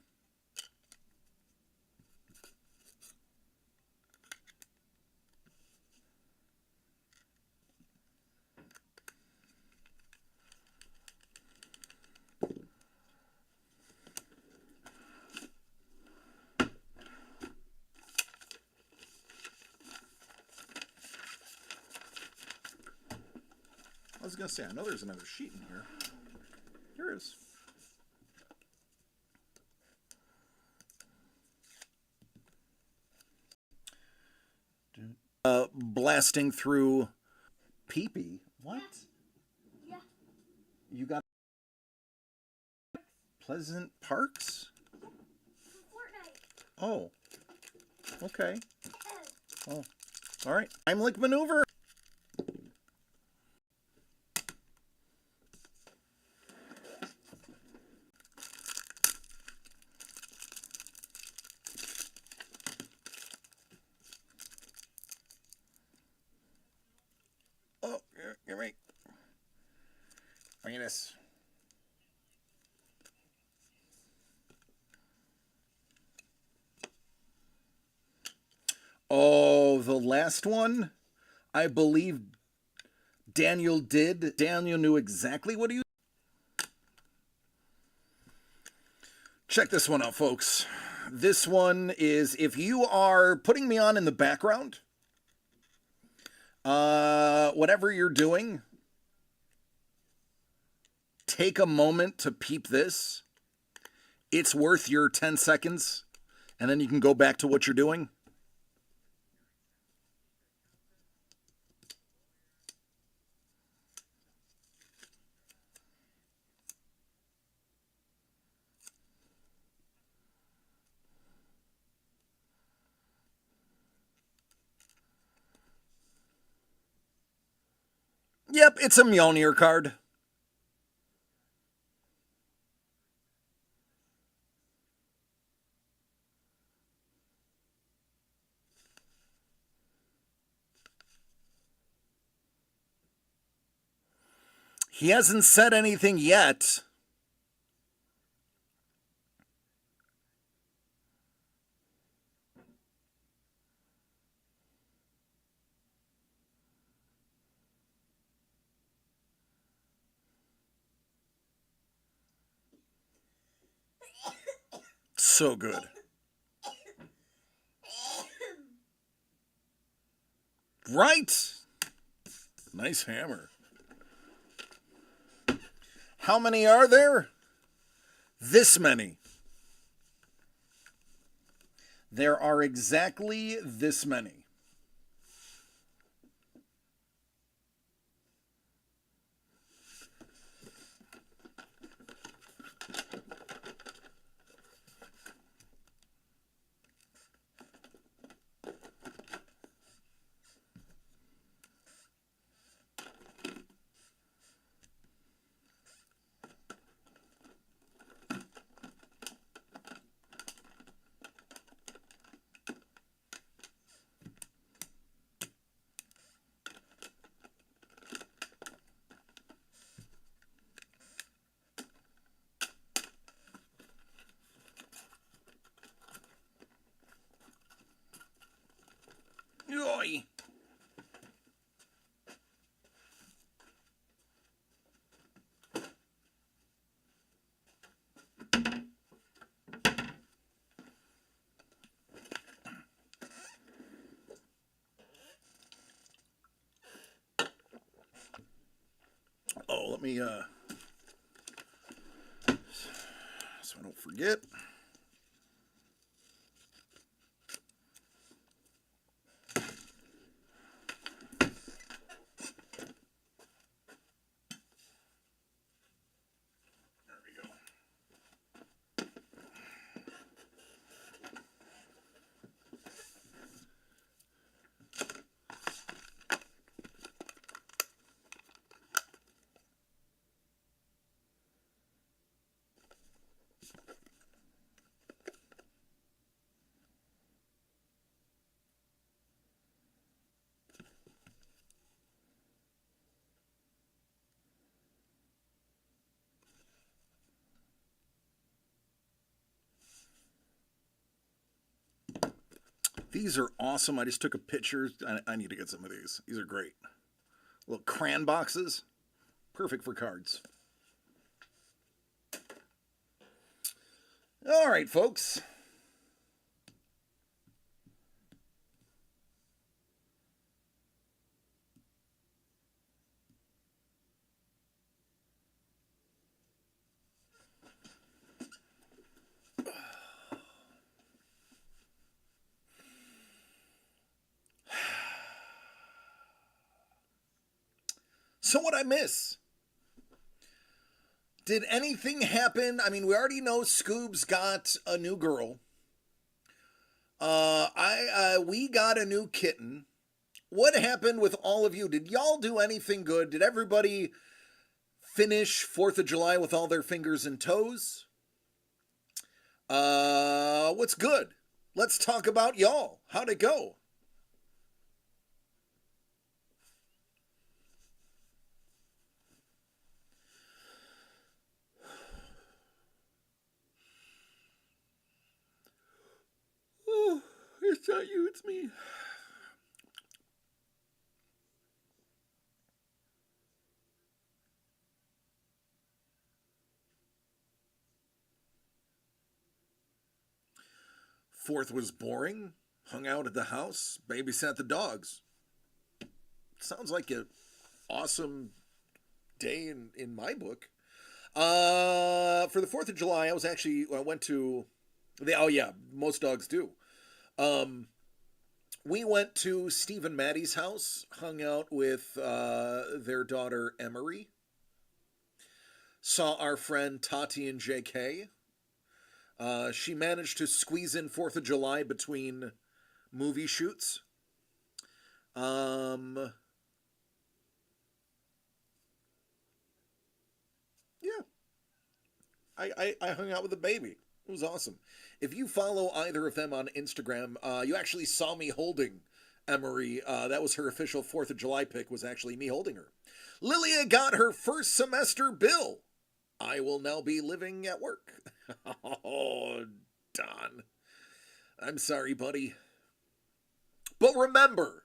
Speaker 1: I was going to say, I know there's another sheet in here. Here is. Blasting through Pee-Pee. What?
Speaker 4: Yeah.
Speaker 1: You got Pleasant Parks?
Speaker 4: Fortnite.
Speaker 1: Oh. Okay. Oh. All right. Heimlich maneuver. Oh, you're right. Look at this. Oh, the last one, I believe Daniel did. Daniel knew exactly what he was. Check this one out, folks. This one is, if you are putting me on in the background, whatever you're doing, take a moment to peep this. It's worth your 10 seconds, and then you can go back to what you're doing. Yep, it's a Mjolnir card. He hasn't said anything yet. So good. Right? Nice hammer. How many are there? This many. There are exactly this many. let me, so I don't forget. There we go. These are awesome. I just took a picture. I need to get some of these. These are great. Little crayon boxes. Perfect for cards. All right, folks. So what'd I miss? Did anything happen? I mean, we already know Scoob's got a new girl. We got a new kitten. What happened with all of you? Did y'all do anything good? Did everybody finish 4th of July with all their fingers and toes? What's good? Let's talk about y'all. How'd it go? Oh, it's not you, it's me. Fourth was boring. Hung out at the house. Babysat the dogs. Sounds like an awesome day in my book. For the 4th of July, I went to oh yeah, most dogs do. We went to Steve and Maddie's house, hung out with their daughter Emery. Saw our friend Tati and JK. She managed to squeeze in 4th of July between movie shoots. Yeah. I hung out with the baby. It was awesome. If you follow either of them on Instagram, you actually saw me holding Emery. That was her official 4th of July pic, was actually me holding her. Lilia got her first semester bill. I will now be living at work. Oh, Don. I'm sorry, buddy. But remember,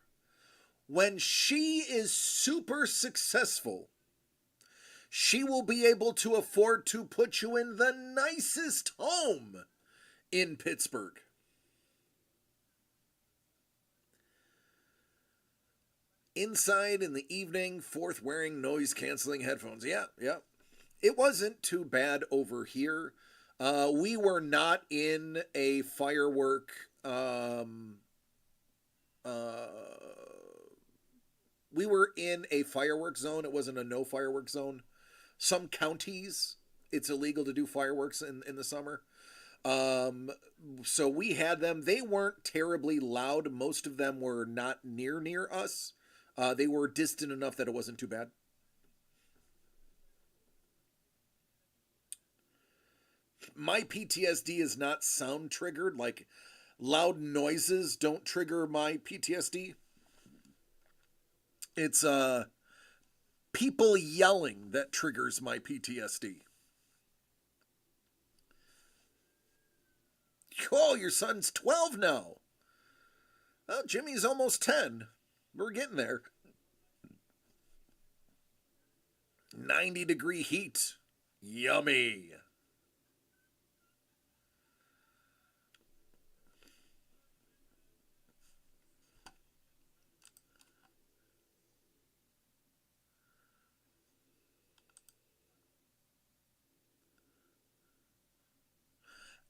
Speaker 1: when she is super successful, she will be able to afford to put you in the nicest home in Pittsburgh. Inside in the evening, Fourth wearing noise-canceling headphones. Yeah. It wasn't too bad over here. We were not in a firework we were in a firework zone. It wasn't a no firework zone. Some counties, it's illegal to do fireworks in the summer. So we had them. They weren't terribly loud. Most of them were not near us. They were distant enough that it wasn't too bad. My PTSD is not sound triggered. Like, loud noises don't trigger my PTSD. It's people yelling that triggers my PTSD. Oh, your son's 12 now. Well, Jimmy's almost 10. We're getting there. 90-degree heat. Yummy.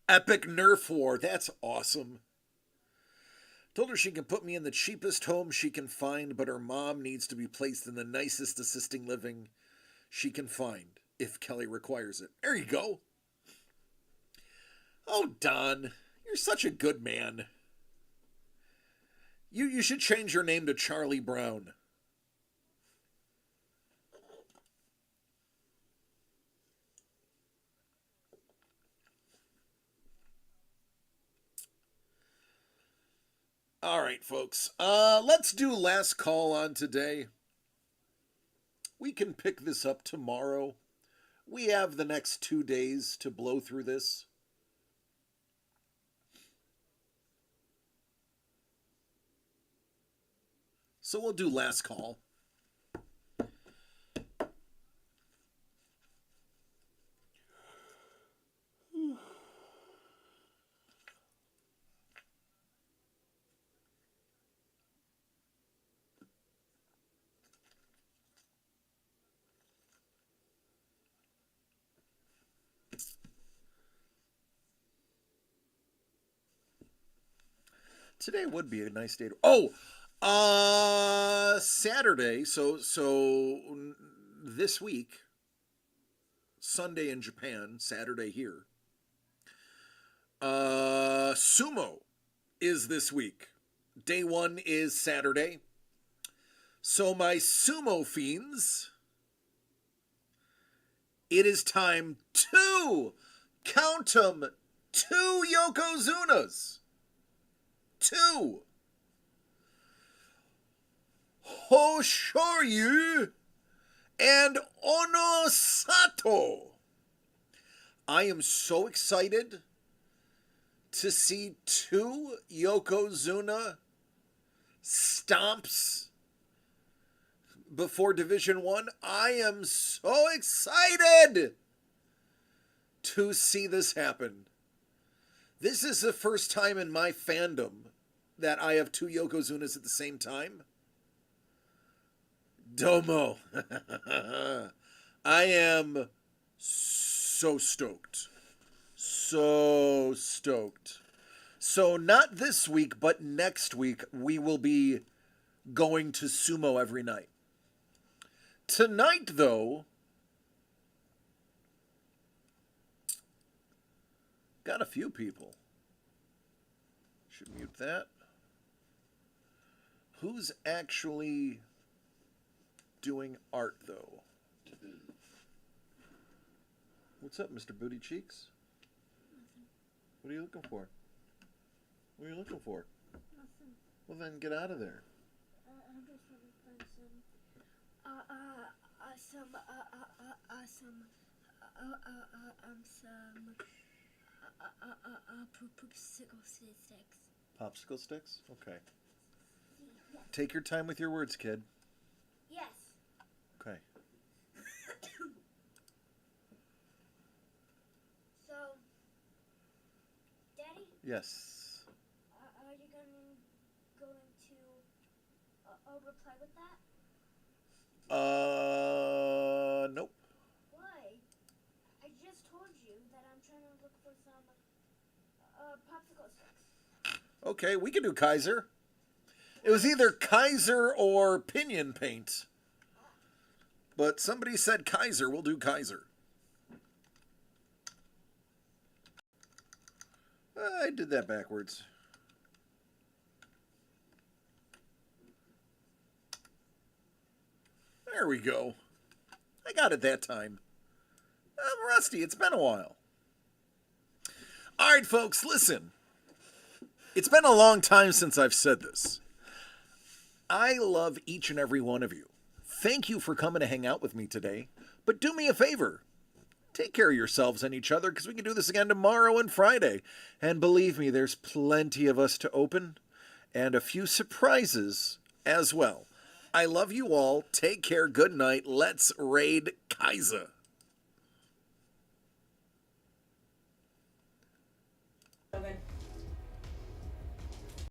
Speaker 1: Epic Nerf War. That's awesome. Told her she can put me in the cheapest home she can find, but her mom needs to be placed in the nicest assisting living she can find if Kelly requires it. There you go. Oh, Don, you're such a good man. You should change your name to Charlie Brown. All right, folks. Let's do last call on today. We can pick this up tomorrow. We have the next 2 days to blow through this. So we'll do last call. Today would be a nice day to... Saturday. So this week, Sunday in Japan, Saturday here. Sumo is this week. Day 1 is Saturday. So my sumo fiends, it is time to count 'em, 2 Yokozunas. 2. Hoshoryu and Onosato. I am so excited to see 2 Yokozuna stomps before Division 1. I am so excited to see this happen. This is the first time in my fandom that I have 2 Yokozunas at the same time. Domo. I am so stoked. So stoked. So not this week, but next week, we will be going to sumo every night. Tonight, though, got a few people. Should mute that. Who's actually doing art, though? What's up, Mr. Booty Cheeks? What are you looking for? What are you looking for?
Speaker 4: Nothing.
Speaker 1: Well, then get out of there.
Speaker 4: I'm just trying to find popsicle sticks.
Speaker 1: Popsicle sticks? Okay. Take your time with your words, kid.
Speaker 4: Yes.
Speaker 1: Okay.
Speaker 4: So, Daddy,
Speaker 1: Yes.
Speaker 4: are you going to reply with that?
Speaker 1: Nope.
Speaker 4: Why? I just told you that I'm trying to look for some popsicle sticks.
Speaker 1: Okay, we can do Kaiser. It was either Kaiser or Pinion Paint. But somebody said Kaiser. We'll do Kaiser. I did that backwards. There we go. I got it that time. I'm rusty. It's been a while. All right, folks, listen. It's been a long time since I've said this. I love each and every one of you. Thank you for coming to hang out with me today. But do me a favor. Take care of yourselves and each other, because we can do this again tomorrow and Friday. And believe me, there's plenty of us to open and a few surprises as well. I love you all. Take care. Good night. Let's raid Kaiser.